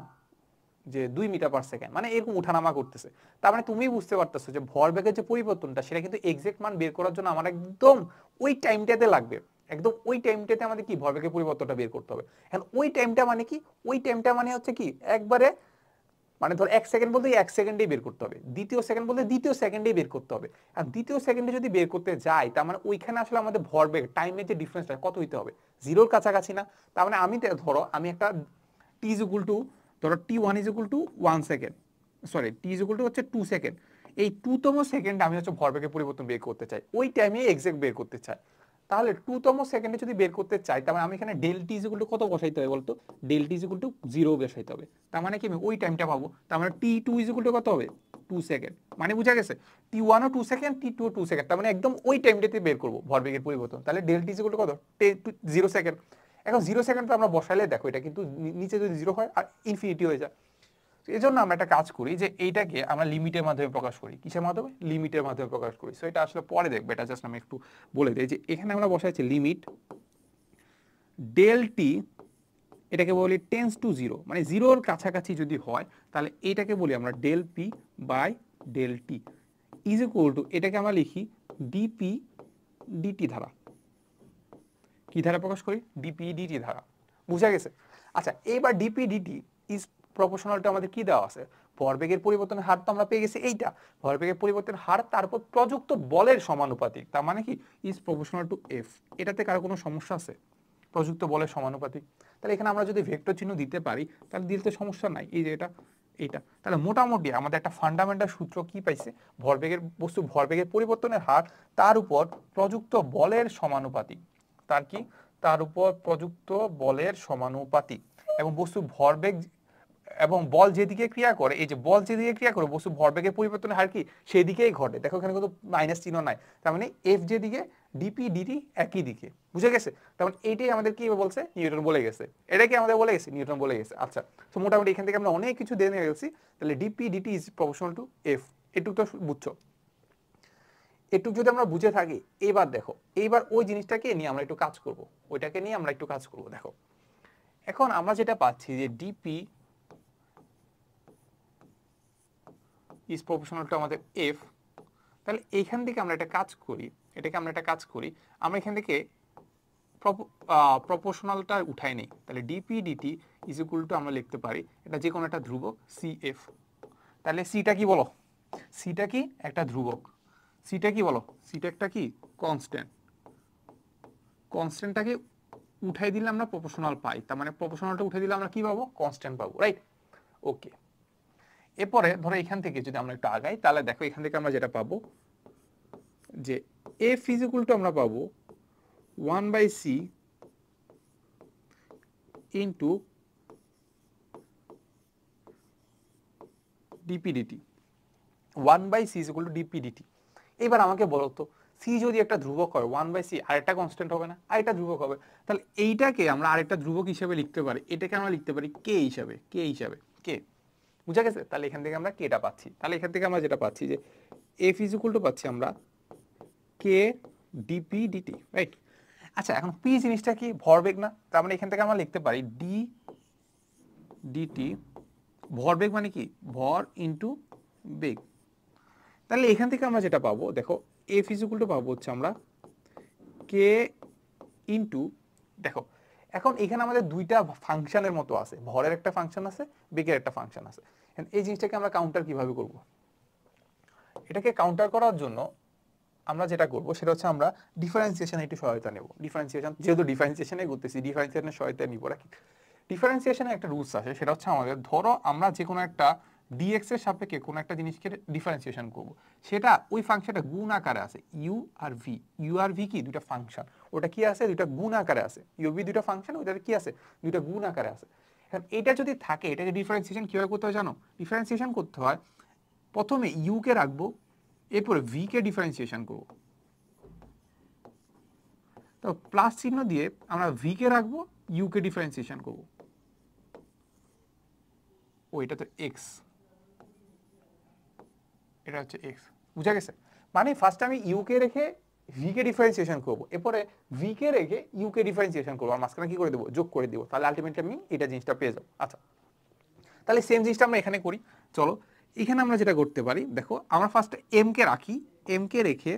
S1: যে 2 মিটার পার সেকেন্ড, মানে এরকম উঠানামা করতেছে। তার মানে তুমি বুঝতে পারতেছো যে ভরবেগের যে পরিবর্তনটা সেটা কিন্তু এক্সাক্ট মান বের করার জন্য আমার একদম ওই টাইমটাতে লাগবে, একদম ওই টাইমটাতে আমাদের কি ভরবেগের পরিবর্তনটা বের করতে হবে। এখন ওই টাইমটা মানে কি, ওই টাইমটা মানে হচ্ছে কি একবারে, মানে ধর 1 সেকেন্ড বলতে 1 সেকেন্ডেই বের করতে হবে, দ্বিতীয় সেকেন্ড বলতে দ্বিতীয় সেকেন্ডেই বের করতে হবে। আর দ্বিতীয় সেকেন্ডে যদি বের করতে যাই, তার মানে ওইখানে আসলে আমাদের ভরবেগ টাইমের যে ডিফারেন্সটা কত হইতে হবে, 0-র কাছাকাছি না। তার মানে আমি ধরো আমি একটা টি ইজ ইকুয়াল টু, ধরো t1 is equal two 1 second, sorry T is equal two হচ্ছে 2 সেকেন্ড, এই 2তম সেকেন্ডে আমি হচ্ছে ভরবেগের পরিবর্তন বের করতে চাই, ওই টাইমে এক্সাক্ট বের করতে চাই। তাহলে 2তম সেকেন্ডে যদি বের করতে চাই, তার মানে আমি এখানে del t is equal to কত বসাইতে হবে বলতো, del t is equal to 0 বসাইতে হবে। তার মানে কি আমি ওই টাইমটা পাবো, তার মানে t2 ইজ ইকুয়াল টু কত হবে, 2 সেকেন্ড। মানে বুঝা গেছে, t1 ও 2 সেকেন্ড, t2 ও 2 সেকেন্ড, তার মানে একদম ওই টাইমটাতে বের করবো ভরবেগের পরিবর্তন। তাহলে del t is equal to কত, 0 সেকেন্ড। এখন 0 সেকেন্ড তো আমরা বসাইলে দেখো এটা কিন্তু নিচে যদি 0 হয় আর ইনফিনিটি হয়ে যায়, এই জন্য আমরা একটা কাজ করি যে এইটাকে আমরা লিমিটের মাধ্যমে প্রকাশ করি। কিসের মাধ্যমে? লিমিটের মাধ্যমে প্রকাশ করি। সো এটা আসলে পরে দেখবে, এটা জাস্ট আমি একটু বলে দিই যে এখানে আমরা বসাইছি লিমিট ডেল টি, এটাকে বলি টেন্স টু জিরো, মানে জিরোর কাছাকাছি যদি হয় তাহলে এইটাকে বলি আমরা del p by del t is equal to, এটাকে আমরা লিখি ডিপি ডিটি ধারা। কি ধারা প্রকাশ করি? ডিপি ডিটি ধারা। বুঝা গেছে? আচ্ছা, এইবার ডিপি ডিটি ইজ প্রপোর্শনালটা আমাদের কি দেওয়া আছে? ভরবেগের পরিবর্তনের হার তো আমরা পেয়ে গেছি এইটা, ভরবেগের পরিবর্তনের হার তারপর প্রযুক্ত বলের সমানুপাতিক, তার মানে কি ইজ প্রপোর্শনাল টু এফ। এটাতে কারো কোনো সমস্যা আছে? প্রযুক্ত বলের সমানুপাতিক। তাহলে এখানে আমরা যদি ভেক্টর চিহ্ন দিতে পারি তাহলে দিতে সমস্যা নাই। এই যে এটা এইটা, তাহলে মোটামুটি আমাদের একটা ফান্ডামেন্টাল সূত্র কি পাইছে? ভরবেগের বস্তু ভরবেগের পরিবর্তনের হার তার উপর প্রযুক্ত বলের সমানুপাতিক। তার কি? তার উপর প্রযুক্ত বলের সমানুপাতিক। এবং বস্তু ভরবেগ এবং বল যেদিকে ক্রিয়া করে, এই যে বল যেদিকে ক্রিয়া করে বস্তু ভরবেগের পরিবর্তনের হার কি সেই দিকেই ঘটে। দেখো এখানে কিন্তু মাইনাস চিহ্ন নাই, তার মানে এফ যেদিকে ডিপি ডিটি একই দিকে। বুঝে গেছে? তার মানে এইটাই আমাদের কি বলছে? নিউটন বলে গেছে। এটা কি আমাদের বলে গেছে? নিউটন বলে গেছে। আচ্ছা, তো মোটামুটি এখান থেকে আমরা অনেক কিছু জেনে গেছি। তাহলে dp dt is proportional to F, এটুকু তো বুঝছো। একটু যদি আমরা বুঝে থাকি, এইবার দেখো, এইবার ওই জিনিসটাকে নিয়ে আমরা একটু কাজ করব, ওইটাকে নিয়ে আমরা একটু কাজ করব। দেখো এখন আমরা যেটা পাচ্ছি যে ডিপি ইজ প্রপোর্শনাল টু আমাদের এফ। তাহলে এইখান থেকে আমরা একটা কাজ করি, এটাকে আমরা একটা কাজ করি, আমরা এখান থেকে প্রপোর্শনালটা উঠাই নেই। তাহলে dp dt is equal to আমরা লিখতে পারি এটা যে কোনো একটা ধ্রুবক সি এফ। তাহলে সিটা কি বলো? সিটা কি? একটা ধ্রুবক। সিটা কি বলো? সিটা একটা কি? কনস্ট্যান্ট। কনস্ট্যান্টটাকে উঠাই দিলে আমরা প্রপোর্শনাল পাই, তার মানে প্রপোর্শনালটা উঠাই দিলে আমরা কি পাবো? কনস্ট্যান্ট পাবো, রাইট? ওকে, এরপরে ধরো এখান থেকে যদি আমরা একটু আগাই, তাহলে দেখো এখান থেকে আমরা যেটা পাবো যে এফ ইজ ইকুয়াল টু আমরা পাবো 1/c into dp dt. 1/c is equal to dp dt. এবার আমাকে বলো তো, সি যদি একটা ধ্রুবক হয় 1/c আরেকটা কনস্ট্যান্ট হবে না? আরেকটা ধ্রুবক হবে। তাহলে এইটাকে আমরা আরেকটা ধ্রুবক হিসেবে লিখতে পারি, এটাকে আমরা লিখতে পারি কে হিসাবে, কে হিসাবে, কে। বুঝা গেছে? তাহলে এখান থেকে আমরা কেটা পাচ্ছি। তাহলে এখান থেকে আমরা যেটা পাচ্ছি যে এফ ইজ ইকুয়াল টু পাচ্ছি আমরা কে ডিপি ডিটি, রাইট? আচ্ছা, এখন পি জিনিসটা কি? ভরবেগ না? তার মানে এখান থেকে আমরা লিখতে পারি ডি ডিটি। ভরবেগ মানে কি? ভর ইন্টু বেগ। তাহলে এখান থেকে আমরা যেটা পাবো, দেখো এফ ইজ ইকুয়াল টু পাবো হচ্ছে আমরা কে ইন্টু, দেখো এখন এখানে আমাদের দুইটা ফাংশনের মতো আছে, ভরের একটা ফাংশন আছে, বেগের একটা ফাংশন আছে। এই জিনিসটাকে আমরা কাউন্টার কিভাবে করব? এটাকে কাউন্টার করার জন্য আমরা যেটা করব সেটা হচ্ছে আমরা ডিফারেন্সিয়েশনে একটু সহায়তা নেব। ডিফারেন্সিয়েশন, যেহেতু ডিফারেন্সিয়েশনে করতেছি, ডিফারেন্সিয়েশনের সহায়তা নিব। রাখি ডিফারেন্সিয়েশনে একটা রুলস আছে, সেটা হচ্ছে আমাদের ধরো আমরা যে কোনো একটা ডিএক্স এর সাপেক্ষে কোনো একটা জিনিসকে ডিফারেন্সিয়েশন করব, সেটা ওই ফাংশনটা গুণ আকারে আছে ইউ আর ভি। ইউ আর ভি কি? দুইটা ফাংশন। ওটা কি আছে? দুইটা গুণ আকারে আছে। ইউ ভি দুইটা ফাংশন, ওইটাতে কি আছে? দুইটা গুণ আকারে আছে। এখন এটা যদি থাকে, এটাকে ডিফারেন্সিয়েশন কিভাবে করতে হয় জানো? ডিফারেন্সিয়েশন করতে হয় প্রথমে ইউ কে রাখবো, এরপরে ভি কে ডিফারেন্সিয়েশন করব। তো প্লাস চিহ্ন দিয়ে আমরা ভি কে রাখবো, ইউ কে ডিফারেন্সিয়েশন করব। ও এটা তো এক্স, এটা হচ্ছে এক্স। বুঝা গেছে? মানে ফার্স্ট আমি ইউ কে রেখে ভি কে ডিফারেন্সিয়েশন করব, এরপরে ভি কে রেখে ইউ কে ডিফারেন্সিয়েশন করবো, আর মাঝখানে কি করে দেবো? যোগ করে দিব। তাহলে আলটিমেটলি আমি এটা জিনিসটা পেয়ে যাবো। আচ্ছা, তাহলে সেম জিনিসটা আমরা এখানে করি। চলো এখানে আমরা যেটা করতে পারি, দেখো আমরা ফার্স্ট এম কে রাখি, এম কে রেখে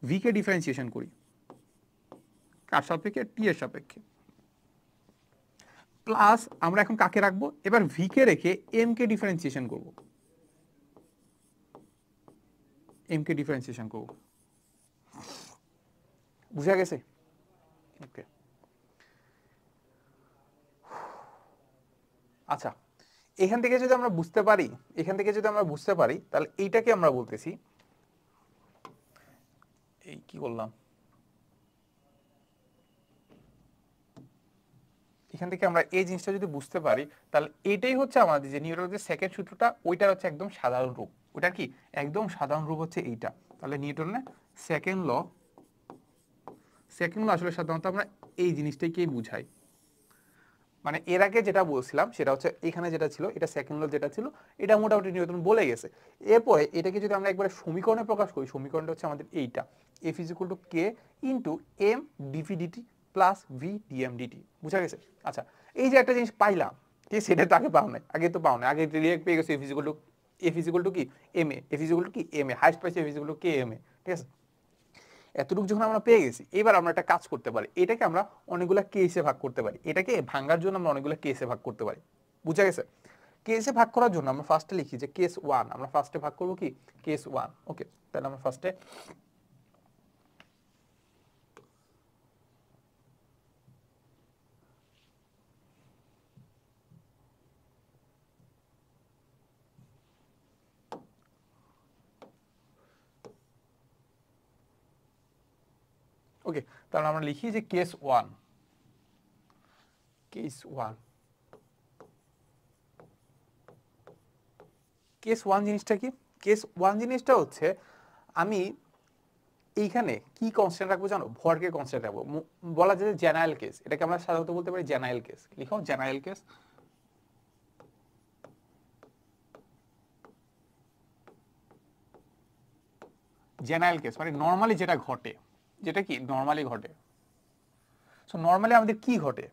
S1: ভি কে ডিফারেন্সিয়েশন করি। কার সাপেক্ষে? টি এর সাপেক্ষে। প্লাস আমরা এখন কাকে রাখবো? এবার ভি কে রেখে এম কে ডিফারেন্সিয়েশন করব, এম কে ডিফারেন্সিয়েশন করব। বুঝা গেছে? ওকে, আচ্ছা, এখান থেকে যদি আমরা বুঝতে পারি, এখান থেকে যদি আমরা বুঝতে পারি তাহলে এইটাকে আমরা বলতেছি, এই কি বললাম, এখান থেকে আমরা এই জিনিসটা যদি বুঝতে পারি তাহলে এইটাই হচ্ছে আমাদের যে নিউটনের যে সেকেন্ড সূত্রটা, ওইটার হচ্ছে একদম সাধারণ রূপ। ওটা কি? একদম সাধারণ রূপ হচ্ছে এইটা। তাহলে নিউটনের সেকেন্ড ল, সেকেন্ড ল আসলে সাধারণত আমরা এই জিনিসটাকেই বুঝাই। মানে এর আগে যেটা বলছিলাম সেটা হচ্ছে এখানে যেটা ছিল, এটা সেকেন্ড ল যেটা ছিল, এটা মোটামুটি নিউটন বলে গেছে। এরপরে এটাকে যদি আমরা একবারে সমীকরণে প্রকাশ করি, সমীকরণটা হচ্ছে আমাদের এইটা, F is equal to k into M DV DT plus V DM DT. বুঝা গেছে? আচ্ছা, এই যে একটা জিনিস পাইলাম, ঠিক আছে, সেটা তো আগে পাও নাই, আগে তো পাও নাই, আগে ডিরেক্ট পেয়ে গেছে এফ ইজ ইকুয়াল টু কি M A, F is equal to কি এম এ, হাইস্ট পাইছে F is equal to K M A, ঠিক আছে। এতটুকু যখন আমরা পেয়ে গেছি, এবার আমরা একটা কাজ করতে পারি, এটাকে আমরা অনেকগুলো কেসে ভাগ করতে পারি, এটাকে ভাঙার জন্য আমরা অনেকগুলো কেসে ভাগ করতে পারি। বুঝা গেছে? কেসে ভাগ করার জন্য আমরা ফার্স্টে লিখি যে কেস ওয়ান, আমরা ফার্স্টে ভাগ করবো কি কেস ওয়ান। ওকে, তাহলে আমরা ফার্স্টে ওকে, তাহলে আমরা লিখি যে case one, case one, case one জিনিসটা কি? কেস ওয়ান জিনিসটা হচ্ছে আমি এইখানে কি কনস্ট্যান্ট রাখবো জানো? ভরকে কনস্ট্যান্ট রাখবো, বলা যায় জেনারেল কেস, এটাকে আমরা সাধারণত বলতে পারি জেনারেল কেস। লিখো জেনারেল কেস। জেনারেল কেস মানে নর্মালি যেটা ঘটে, যেটা কি নর্মালি ঘটে। সো নর্মালি আমাদের কি ঘটে?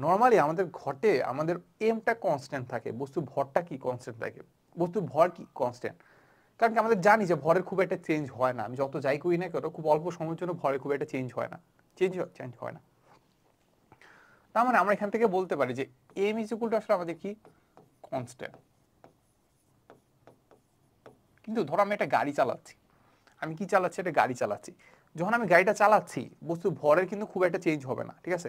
S1: নর্মালি আমাদের ঘটে, আমাদের এমটা কনস্ট্যান্ট থাকে, বস্তুর ভরটা কি কনস্ট্যান্ট থাকে, বস্তুর ভর কি কনস্ট্যান্ট। কারণ কি আমাদের জানি যে ভরের খুব একটা চেঞ্জ হয় না, আমি যত যাই করি না কেন খুব অল্প সময়ের জন্য ভরের খুব একটা চেঞ্জ হয় না, চেঞ্জ হয় না। তার মানে আমরা এখান থেকে বলতে পারি যে এম ইজ ইকুয়াল টু আসলে আমাদের কি কনস্ট্যান্ট। কিন্তু ধরো আমি একটা গাড়ি চালাচ্ছি, আমি কি চালাচ্ছি? একটা গাড়ি চালাচ্ছি। যখন আমি গাড়িটা চালাচ্ছি, বস্তু ভরের কিন্তু খুব একটা চেঞ্জ হবে না, ঠিক আছে।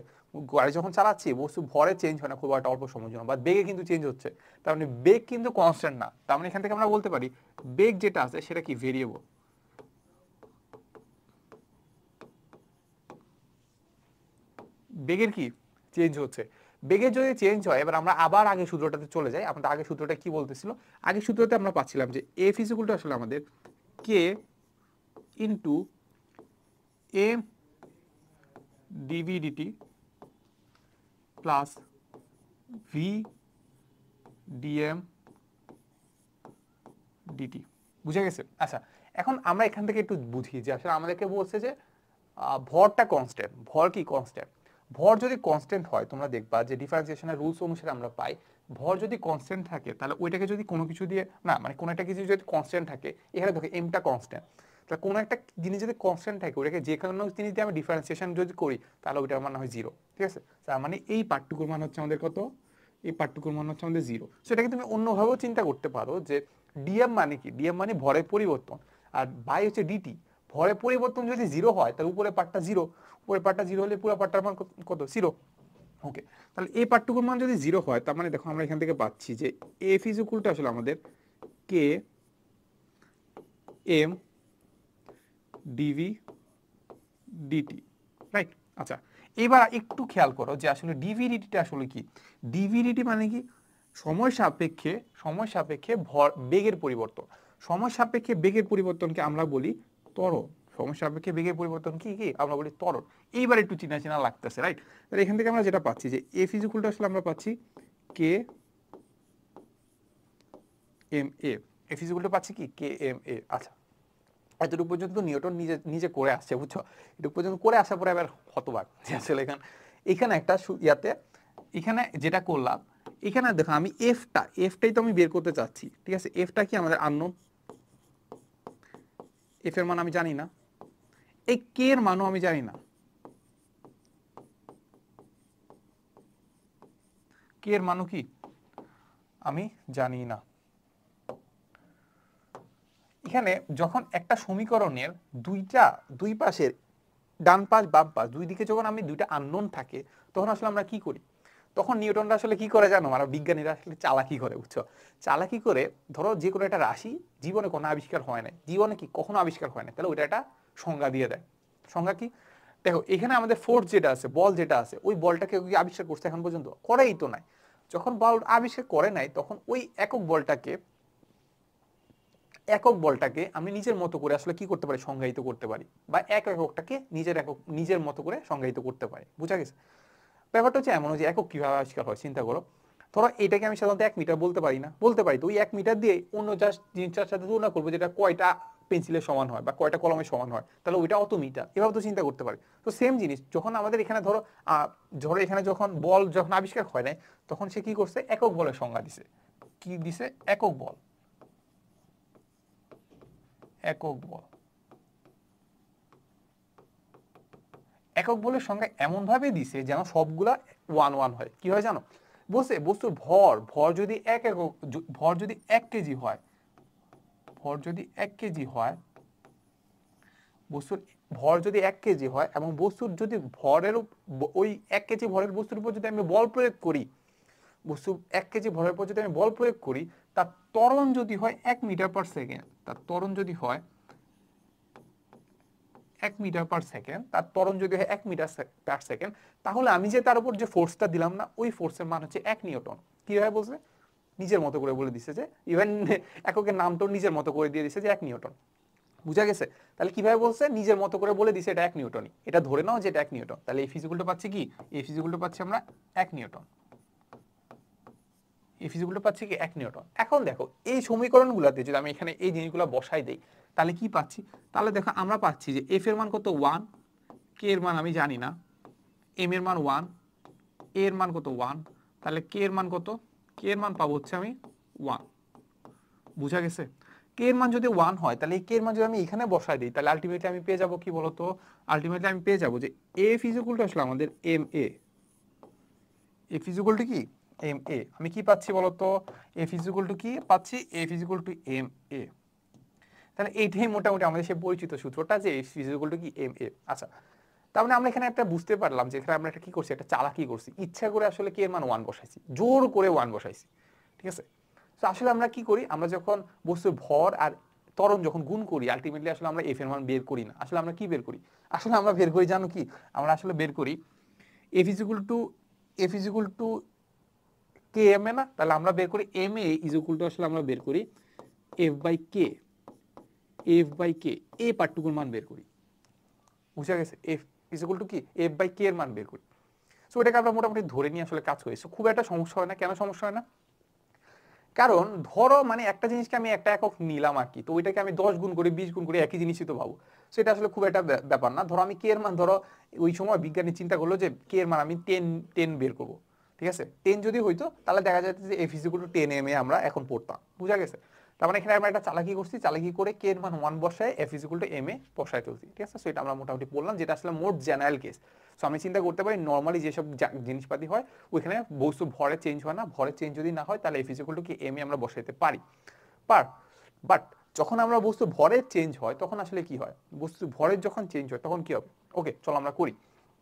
S1: গাড়ি যখন চালাচ্ছি বস্তু ভরে চেঞ্জ হয় না খুব একটা অল্প সময়ের জন্য, বা বেগে কিন্তু চেঞ্জ হচ্ছে, তার মানে বেগ কিন্তু কনস্ট্যান্ট না। তার মানে এখান থেকে আমরা বলতে পারি বেগ যেটা আছে সেটা কি ভেরিয়েবল। বেগের কি চেঞ্জ হচ্ছে, বেগের যদি চেঞ্জ হয়, এবার আমরা আবার আগে সূত্রটাতে চলে যাই। আমাদের আগে সূত্রটা কি বলতেছিল? আগে সূত্রতে আমরা পাচ্ছিলাম যে এফ ইজ ইকুয়াল টু আসলে আমাদের K into M DV DT plus V DM DT. বুঝে গেছে? আচ্ছা, এখন আমরা এখান থেকে একটু বুঝি যে আসলে আমাদেরকে বলছে যে ভরটা কনস্ট্যান্ট। ভর কি কনস্ট্যান্ট? ভর যদি কনস্ট্যান্ট হয়, তোমরা দেখবা যে ডিফারেন্সিয়েশনের রুলস অনুসারে আমরা পাই, ভর যদি কনস্ট্যান্ট থাকে তাহলে ওইটাকে যদি কোনো কিছু দিয়ে না, মানে কোনো একটা কিছু যদি কনস্ট্যান্ট থাকে, এখানে দেখো এমটা কনস্ট্যান্ট, তাহলে কোনো একটা জিনিস যদি কনস্ট্যান্ট থাকে, ওটাকে যে কোনো জিনিস দিয়ে আমি ডিফারেন্সিয়েশন যদি করি, তাহলে ওইটার মান হয় জিরো, ঠিক আছে। তার মানে এই পার্টটুকুর মান হচ্ছে আমাদের কত? এই পার্টটুকুর মান হচ্ছে আমাদের জিরো। সেটাকে তুমি অন্যভাবেও চিন্তা করতে পারো যে ডিএম মানে কি? ডিএম মানে ভরের পরিবর্তন, আর বাই হচ্ছে ডিটি। ভরের পরিবর্তন যদি জিরো হয় তাহলে উপরের পার্টটা জিরো, উপরের পার্টটা জিরো হলে পুরো পার্টটার মান কত? জিরো। ওকে, তাহলে এই পার্টটুকুর মান যদি জিরো হয়, তার মানে দেখো আমরা এখান থেকে পাচ্ছি যে এফ ইজ ইকুয়াল টু আসলে আমাদের k m DV dt, right? আচ্ছা, এবার একটু খেয়াল করো যে আসলে ডিভিডিটিটা আসলে কি। ডিভিডিটি মানে কি? সময় সাপেক্ষে ভর বেগের পরিবর্তন। সময় সাপেক্ষে বেগের পরিবর্তনকে আমরা বলি ত্বরণ। সময় সাপেক্ষে বেগের পরিবর্তন কি কি আমরা বলি ত্বরণ। এইবার একটু চিনা চিনা লাগতেছে, রাইট? তাহলে এখান থেকে আমরা যেটা পাচ্ছি যে এফ ইজ ইকুয়াল টু আসলে আমরা পাচ্ছি k M A, F is equal to পাচ্ছি কি কে এম এ। আচ্ছা, এতটুকু পর্যন্ত নিউটন নিজে নিজে করে আসছে, বুঝছো? এটুকু পর্যন্ত করে আসার পরে আবার হতবাক যে আসলে এখানে একটা ইয়াতে এখানে যেটা করলাম, এখানে দেখো আমি এফটাই তো আমি বের করতে চাচ্ছি, ঠিক আছে। এফটা কি আমাদের আননোন, এফ এর মান আমি জানি না, এই কে এর মানও আমি জানি না, কে এর মানও কি আমি জানি না। এখানে যখন একটা সমীকরণের দুই পাশের ডান পাশ বাম পাশ দুই দিকে যখন আমি দুইটা আননোন থাকে, তখন আসলে আমরা কি করি? তখন নিউটনরা আসলে কি করে জানো? আমরা বিজ্ঞানীরা আসলে চালাকি করে, বুঝছো? চালাকি করে ধরো যে কোনো একটা রাশি জীবনে কোনো আবিষ্কার হয় না, জীবনে কি কখনো আবিষ্কার হয় না, তাহলে ওইটা একটা সংজ্ঞা দিয়ে দেয়। সংজ্ঞা কি? দেখো এখানে আমাদের ফোর্স যেটা আছে, বল যেটা আছে, ওই বলটাকে কি আবিষ্কার করছে এখন পর্যন্ত? করেই তো নাই। যখন বল আবিষ্কার করে নাই, তখন ওই একক বলটাকে আমি নিজের মতো করে আসলে কি করতে পারি? সংজ্ঞায়িত করতে পারি, বা এককটাকে নিজের মতো করে সংজ্ঞায়িত করতে পারি। বুঝা গেছে? ব্যাপারটা হচ্ছে এমন যে একক কিভাবে আবিষ্কার হয় চিন্তা করো। ধরো এটাকে আমি সাধারণত 1 মিটার বলতে পারি না, বলতে পারি তো ওই 1 মিটার দিয়ে অন্য জাস্ট জিনিসটার সাথে তুলনা করবো যেটা কয়টা পেন্সিলের সমান হয় বা কয়টা কলমের সমান হয়, তাহলে ওইটা অত মিটার, এভাবে তো চিন্তা করতে পারি। তো সেম জিনিস যখন আমাদের এখানে ধরো ধরো এখানে যখন বল যখন আবিষ্কার হয় নাই, তখন সে কি করছে, একক বলের সংজ্ঞা দিছে। কি দিছে? একক বল। একক বল, একক বলের সংজ্ঞা এমন ভাবে দিছে যেন সবগুলা 1 1 হয়। কি হয় জানো? বলছে বস্তুর ভর, ভর যদি ভর যদি 1 কেজি হয়, ভর যদি 1 কেজি হয়, বস্তুর ভর যদি 1 কেজি হয় এবং বস্তুর যদি ভরের ওই 1 কেজি ভরের বস্তুর উপর যদি আমি বল প্রয়োগ করি, বস্তু 1 কেজি ভরের উপর যদি আমি বল প্রয়োগ করি, তার ত্বরণ যদি হয় 1 মিটার পার সেকেন্ড, তার ত্বরণ যদি হয় 1 মিটার পার সেকেন্ড, তার ত্বরণ যদি হয় 1 মিটার পার সেকেন্ড, তাহলে আমি যে তার উপর যে ফোর্সটা দিলাম না, ওই ফোর্সের মান হচ্ছে 1 নিউটন। কিভাবে বলছে? নিজের মতো করে বলে দিছে যে ইভেন এককের নামটাও নিজের মতো করে দিয়ে দিছে যে 1 নিউটন। বুঝা গেছে? তাহলে কিভাবে বলছে? নিজের মতো করে বলে দিছে এটা 1 নিউটনই, এটা ধরে নাও যে এটা 1 নিউটন। তাহলে এই ফিজিক্যালটা পাচ্ছি কি? এই ফিজিক্যালটা পাচ্ছি আমরা 1 নিউটন। এই ফিজিক্যালটা পাচ্ছি কি? 1 নিউটন। এখন দেখো এই সমীকরণগুলোতে যদি আমি এখানে এই জিনিসগুলো বসাই দেই, তাহলে কি পাচ্ছি? তাহলে দেখো আমরা পাচ্ছি যে এফ এর মান কত? 1, কে এর মান আমি জানি না, এম এর মান 1, এ এর মান কত? 1, তাহলে কে এর মান কত? কে এর মান পাবো হচ্ছে আমি 1। বুঝা গেছে? কে এর মান যদি 1 হয়, তাহলে এই কে এর মান যদি আমি এখানে বসাই দিই, তাহলে আলটিমেটলি আমি পেয়ে যাবো কি বলতো? আলটিমেটলি আমি পেয়ে যাবো যে এফ ইজ ইকুয়াল টু আসলে আমাদের m A. F is equal to কি? M a. আমি কি পাচ্ছি বলতো? এফ ইজ ইকুয়াল টু কি পাচ্ছি? F is equal to M A. তাহলে এইটাই মোটামুটি আমাদের সে পরিচিত সূত্রটা যে এফ ইজ ইকুয়াল টু কি? M A. আচ্ছা, তার মানে আমরা এখানে একটা বুঝতে পারলাম যে এখানে আমরা একটা কি করছি, একটা চালাকি করছি, ইচ্ছা করে আসলে কে এর মান 1 বসাইছি, জোর করে 1 বসাইছি। ঠিক আছে? তো আসলে আমরা কি করি, আমরা যখন বস্তুর ভর আর ত্বরণ যখন গুণ করি, আলটিমেটলি আসলে আমরা এফ এর মান বের করি না, আসলে আমরা কি বের করি? আসলে আমরা বের করি জানো কি? আমরা আসলে বের করি F is equal to, F is equal to K M A না? তাহলে আমরা বের করি M A is equal to আসলে আমরা বের করি F by K. F by K, এ পার্টুকুর মান বের করি। বুঝা গেছে? এফ ইজ ইকুয়াল টু কি? এফ বাই কে এর মান বের করি। সো এটাকে আমরা মোটামুটি ধরে নিয়ে আসলে কাজ করি। সো খুব একটা সমস্যা হয় না। কেন সমস্যা হয় না? কারণ ধরো মানে একটা জিনিসকে আমি একটা একক নিলাম আর কি, তো ওইটাকে আমি 10 গুণ করে 20 গুণ করে একই জিনিসই তো পাবো। সেটা আসলে খুব একটা ব্যাপার না। ধরো আমি কে এর মান, ধরো ওই সময় বিজ্ঞানী চিন্তা করলো যে কে এর মান আমি 10 বের করবো। ঠিক আছে? 10 যদি হইতো তাহলে দেখা যেত যে F is equal to 10 M A আমরা এখন পড়তাম। বুঝা গেছে? তার মানে এখানে আমরা একটা চালাকি করছি, চালাকি করে কে এর মান 1 বসায় F is equal to M A বসায় ফেলছি। ঠিক আছে? সো এটা আমরা মোটামুটি বললাম, যেটা আসলে মোট জেনারেল কেস। সো আমি চিন্তা করতে পারি নর্মালি যেসব জিনিসপাতি হয় ওইখানে বস্তু ভরে চেঞ্জ হয় না, ভরে চেঞ্জ যদি না হয় তাহলে এফ ইজ ইকুয়াল টু কি এম এ আমরা বসাইতে পারি। বাট যখন আমরা বস্তু ভরের চেঞ্জ হয় তখন আসলে কি হয়? বস্তু ভরের যখন চেঞ্জ হয় তখন কি হবে? ওকে, চলো আমরা করি।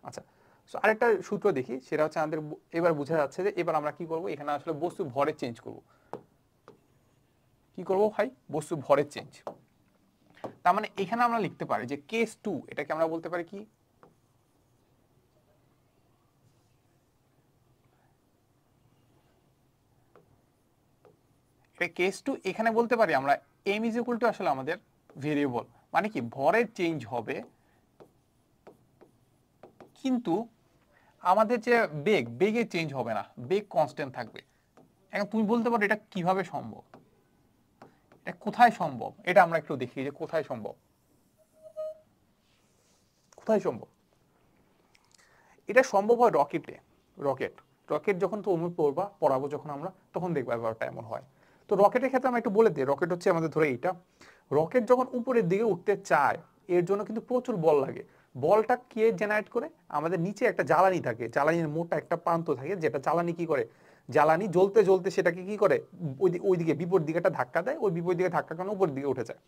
S1: আচ্ছা, সো আরেকটা সূত্র দেখি, সেটা হচ্ছে আমাদের এবার বোঝা যাচ্ছে যে এবার আমরা কি করব, এখানে আসলে বস্তু ভরে চেঞ্জ করব। কি করব ভাই? বস্তু ভরের চেঞ্জ। তার মানে এখানে আমরা লিখতে পারি যে কেস 2, এটাকে আমরা বলতে পারি কি? কেস 2 এখানে বলতে পারি আমরা এম ইজ ইকুয়াল টু আসলে আমাদের ভেরিয়েবল, মানে কি ভরের চেঞ্জ হবে কিন্তু আমাদের যে বেগের চেঞ্জ হবে না, বেগ কনস্ট্যান্ট থাকবে। এখন তুমি বলতে পারো এটা কিভাবে সম্ভব, এটা কোথায় সম্ভব? এটা আমরা একটু দেখি যে কোথায় সম্ভব। কোথায় সম্ভব? এটা সম্ভব হয় রকেটে। রকেট রকেট যখন তুমি পড়াবো যখন আমরা, তখন দেখবো ব্যাপারটা এমন হয়। তো রকেটের ক্ষেত্রে আমরা একটু বলে দিই, রকেট হচ্ছে আমাদের ধরে এইটা, রকেট যখন উপরের দিকে উঠতে চায় এর জন্য কিন্তু প্রচুর বল লাগে। বলটা কে জেনারেট করে? আমাদের নিচে একটা জ্বালানি থাকে, জ্বালানির মোটা একটা প্রান্ত থাকে, যেটা জ্বালানি কি করে, জ্বালানি জ্বলতে জ্বলতে সেটাকে কি করে, ওইদিকে বিপরীত দিকে একটা ধাক্কা দেয়, ওই বিপরীত দিকে ধাক্কা কারণে উপরের দিকে উঠে যায়।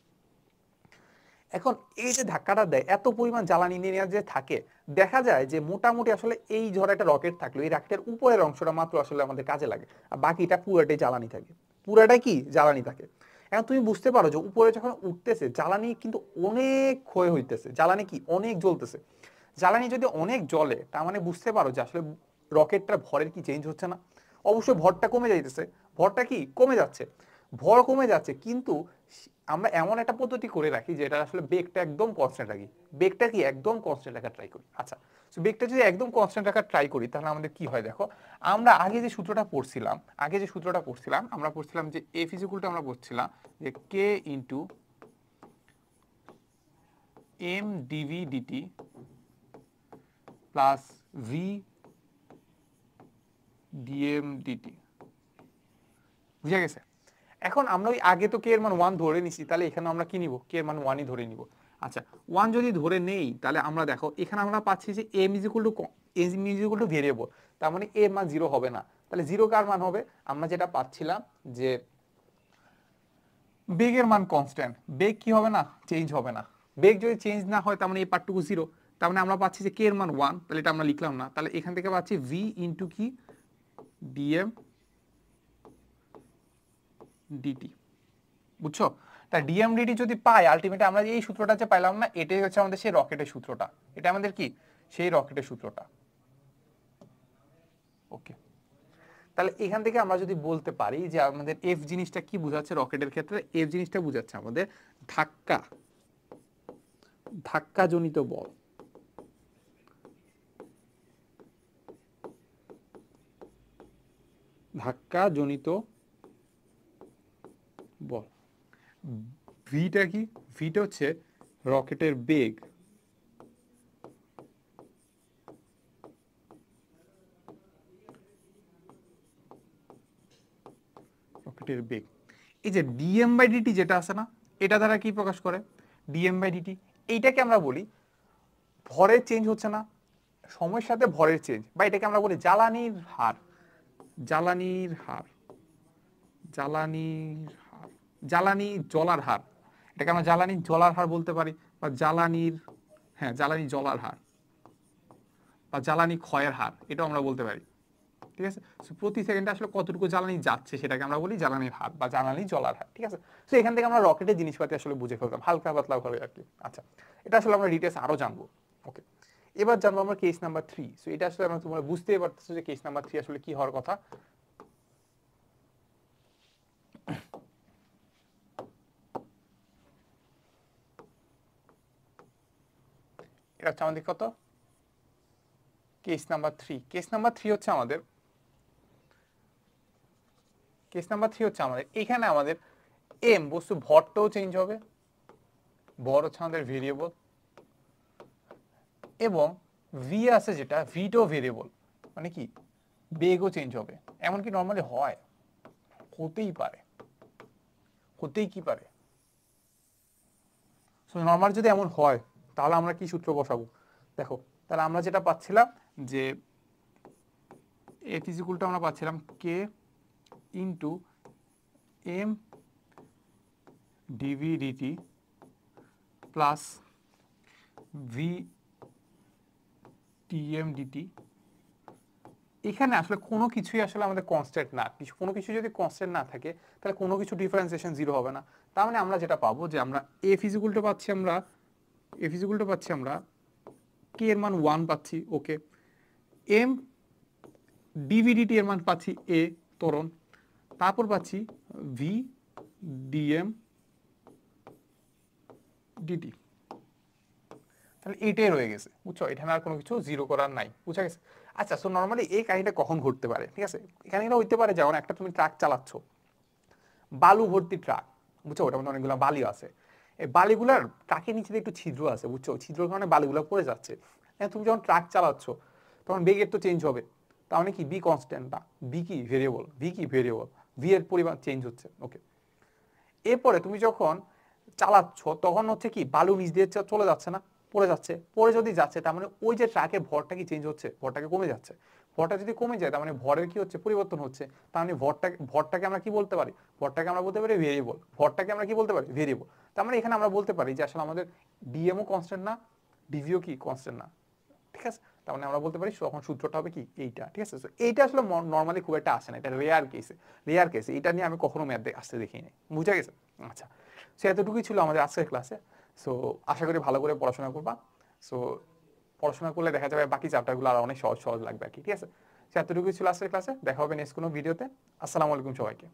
S1: এখন এই যে ধাক্কাটা দেয়, এত পরিমাণ জ্বালানি নিয়ে যে থাকে, দেখা যায় যে মোটামুটি আসলে এই ধর একটা রকেট থাকলো, এই রকেটের উপরের অংশটা মাত্র আসলে আমাদের কাজে লাগে, আর বাকিটা পুরোটাই জ্বালানি থাকে। পুরোটাই কি জ্বালানি থাকে। এখন তুমি বুঝতে পারো যে উপরে যখন উঠতেছে জ্বালানি কিন্তু অনেক ক্ষয় হইতেছে, জ্বালানি কি অনেক জ্বলতেছে। জ্বালানি যদি অনেক জ্বলে তার মানে বুঝতে পারো যে আসলে রকেটটার ভরের কি চেঞ্জ হচ্ছে না? অবশ্যই ভরটা কমে যাইতেছে। ভরটা কি কমে যাচ্ছে, ভর কমে যাচ্ছে, কিন্তু আমরা এমন একটা পদ্ধতি করে রাখি যেটা আসলে বেগটা একদম কনস্ট্যান্ট রাখি। বেগটা কি একদম কনস্ট্যান্ট রাখার ট্রাই করি। আচ্ছা, সো বেগটা যদি একদম কনস্ট্যান্ট রাখার ট্রাই করি তাহলে আমাদের কি হয় দেখো, আমরা আগে যে সূত্রটা পড়ছিলাম আমরা পড়ছিলাম যে এফ ইজ ইকুয়াল টু আমরা পড়ছিলাম যে K into M DV DT plus V DM DT. বুঝা গেছে? এখন আমরা ওই আগে তো কে এর মান 1 ধরে নিছি, তাহলে এখানে আমরা কি নিব, কে এর মান 1ই ধরে নিব। আচ্ছা 1 যদি ধরে নেই তাহলে আমরা দেখো এখানে আমরা পাচ্ছি যে m is equal to variable, তার মানে এর মান 0 হবে না। তাহলে 0 কার মান হবে, আমরা যেটা পাচ্ছিলাম যে বেগের মান কনস্ট্যান্ট, বেগ কি হবে না, চেঞ্জ হবে না। বেগ যদি চেঞ্জ না হয় তার মানে এই পার্টটুকু 0, তার মানে আমরা পাচ্ছি যে কে এর মান 1, তাহলে এটা আমরা লিখলাম না। তাহলে এখান থেকে পাচ্ছি ভি ইন্টু কি ডিএম ডিটি। বুঝছো? তা ডিএম ডিটি যদি পাই আলটিমেটলি আমরা এই সূত্রটা যে পাইলাম না, এটাই হচ্ছে আমাদের সেই রকেটের সূত্রটা। এটা আমাদের কি সেই রকেটের সূত্রটা। ওকে, তাহলে এখান থেকে আমরা যদি বলতে পারি যে আমাদের এফ জিনিসটা কি বোঝাচ্ছে রকেটের ক্ষেত্রে, এফ জিনিসটা বোঝাচ্ছে আমাদের ধাক্কাজনিত বল। ধাক্কাজনিত বল। ভিটা কি, ভিটা হচ্ছে রকেটের বেগ। রকেটের বেগ। এই যে ডিএম বাই ডিটি যেটা আছে না, এটা দ্বারা কি প্রকাশ করে, ডিএম বাই ডিটি। এইটাকে আমরা বলি ভরের চেঞ্জ হচ্ছে না, সময়ের সাথে ভরের চেঞ্জ, বা এটাকে আমরা বলি জ্বালানির হার। জ্বালানির হার, জ্বালানির হার, জ্বালানি জ্বলার হার, এটাকে আমরা জ্বালানি জ্বলার হার বলতে পারি, বা জ্বালানির, হ্যাঁ জ্বালানি জ্বলার হার বা জ্বালানি ক্ষয়ের হার, এটাও আমরা বলতে পারি। ঠিক আছে, প্রতি সেকেন্ডে আসলে কতটুকু জ্বালানি যাচ্ছে সেটাকে আমরা বলি জ্বালানির হার বা জ্বালানি জ্বলার হার। ঠিক আছে, তো এখান থেকে আমরা রকেটের জিনিসপাতি আসলে বুঝে ফেলতাম হালকা পাতলা ভাবে আর কি। আচ্ছা, এটা আসলে আমরা ডিটেলস আরো জানবো। ওকে, এবার জানবো আমরা কেস নাম্বার 3। সো এটা আসলে আমরা তোমরা বুঝতেই পারতেছো যে কেস নাম্বার 3 আসলে কি হওয়ার কথা। এটা হচ্ছে আমাদের কত, কেস নাম্বার 3। কেস নাম্বার 3 হচ্ছে আমাদের, কেস নাম্বার 3 হচ্ছে আমাদের এখানে আমাদের এম বস্তু ভরটাও চেঞ্জ হবে, ভর হচ্ছে আমাদের ভেরিয়েবল, এবং ভি আছে যেটা ভিটাও ভেরিয়েবল, মানে কি বেগও চেঞ্জ হবে। এমনকি নর্মালি হয়, হতেই পারে, হতেই কি পারে। সো নর্মাল যদি এমন হয় তাহলে আমরা কি সূত্র বসাবো দেখো, তাহলে আমরা যেটা পাচ্ছিলাম যে এফ ইজ ইকুয়াল টু আমরা পাচ্ছিলাম K into M DV DT plus V DM DT. এখানে আসলে কোনো কিছুই আসলে আমাদের কনস্ট্যান্ট না, কোনো কিছু যদি কনস্ট্যান্ট না থাকে তাহলে কোনো কিছু ডিফারেন্সিয়েশন 0 হবে না। তার মানে আমরা যেটা পাবো যে আমরা এফ ইজ ইকুয়াল টু পাচ্ছি, আমরা এফ ইজ ইকুয়াল টু পাচ্ছি আমরা কে এর মান 1 পাচ্ছি। ওকে, এম ডিভিডিটি এর মান পাচ্ছি এ ত্বরণ, তারপর পাচ্ছি ভি ডিএম ডিটি। তাহলে এইটাই রয়ে গেছে, বুঝছো? এখানে আর কোনো কিছু 0 করার নাই, বুঝা গেছে? আচ্ছা, সো নর্মালি এই কাহিনীটা কখন ঘটতে পারে? ঠিক আছে, এখানে এটা হইতে পারে যেমন একটা তুমি ট্রাক চালাচ্ছ, বালু ভর্তি ট্রাক, বুঝছো? ওটার মধ্যে অনেকগুলো বালি আছে, এই বালিগুলার ট্রাকের নিচে একটু ছিদ্র আছে, বুঝছো? ছিদ্রের কারণে বালিগুলো পড়ে যাচ্ছে। তুমি যখন ট্রাক চালাচ্ছ তখন বেগের তো চেঞ্জ হবে, তার মানে কি বি কনস্ট্যান্ট না, বি কি ভেরিয়েবল, ভি কি ভেরিয়েবল, ভি এর পরিমাণ চেঞ্জ হচ্ছে। ওকে, এরপরে তুমি যখন চালাচ্ছ তখন হচ্ছে কি বালু নিচ দিয়ে চলে যাচ্ছে না, পড়ে যাচ্ছে, পড়ে যদি যাচ্ছে তার মানে ওই যে ট্রাকের ভরটা কি চেঞ্জ হচ্ছে, ভরটাকে কমে যাচ্ছে। ভরটা যদি কমে যায় তার মানে ভরের কি হচ্ছে, পরিবর্তন হচ্ছে। তার মানে ভরটাকে আমরা কি বলতে পারি, ভরটাকে আমরা বলতে পারি ভেরিয়েবল, ভরটাকে আমরা কি বলতে পারি ভেরিয়েবল। তার মানে এখানে আমরা বলতে পারি যে আসলে আমাদের ডিএমও কনস্ট্যান্ট না, ডিভিও কি কনস্ট্যান্ট না। ঠিক আছে, তার মানে আমরা বলতে পারি তখন সূত্রটা হবে কি এইটা। ঠিক আছে, এইটা আসলে নর্মালি খুব একটা আসে না, এটা রেয়ার কেসে, রেয়ার কেসে এটা নিয়ে আমি কখনো ম্যাথ আসতে দেখিনি। বুঝা গেছে? আচ্ছা, সো এতটুকুই ছিল আমাদের আজকের ক্লাসে। সো আশা করি ভালো করে পড়াশোনা করবা। সো পড়াশোনা করলে দেখা যাবে বাকি চ্যাপ্টারগুলো আর অনেক সহজ সহজ লাগবে আর কি। ঠিক আছে, সো এতটুকুই ছিল আজকের ক্লাসে, দেখা হবে নেক্সট কোনো ভিডিওতে। আসসালামু আলাইকুম সবাইকে।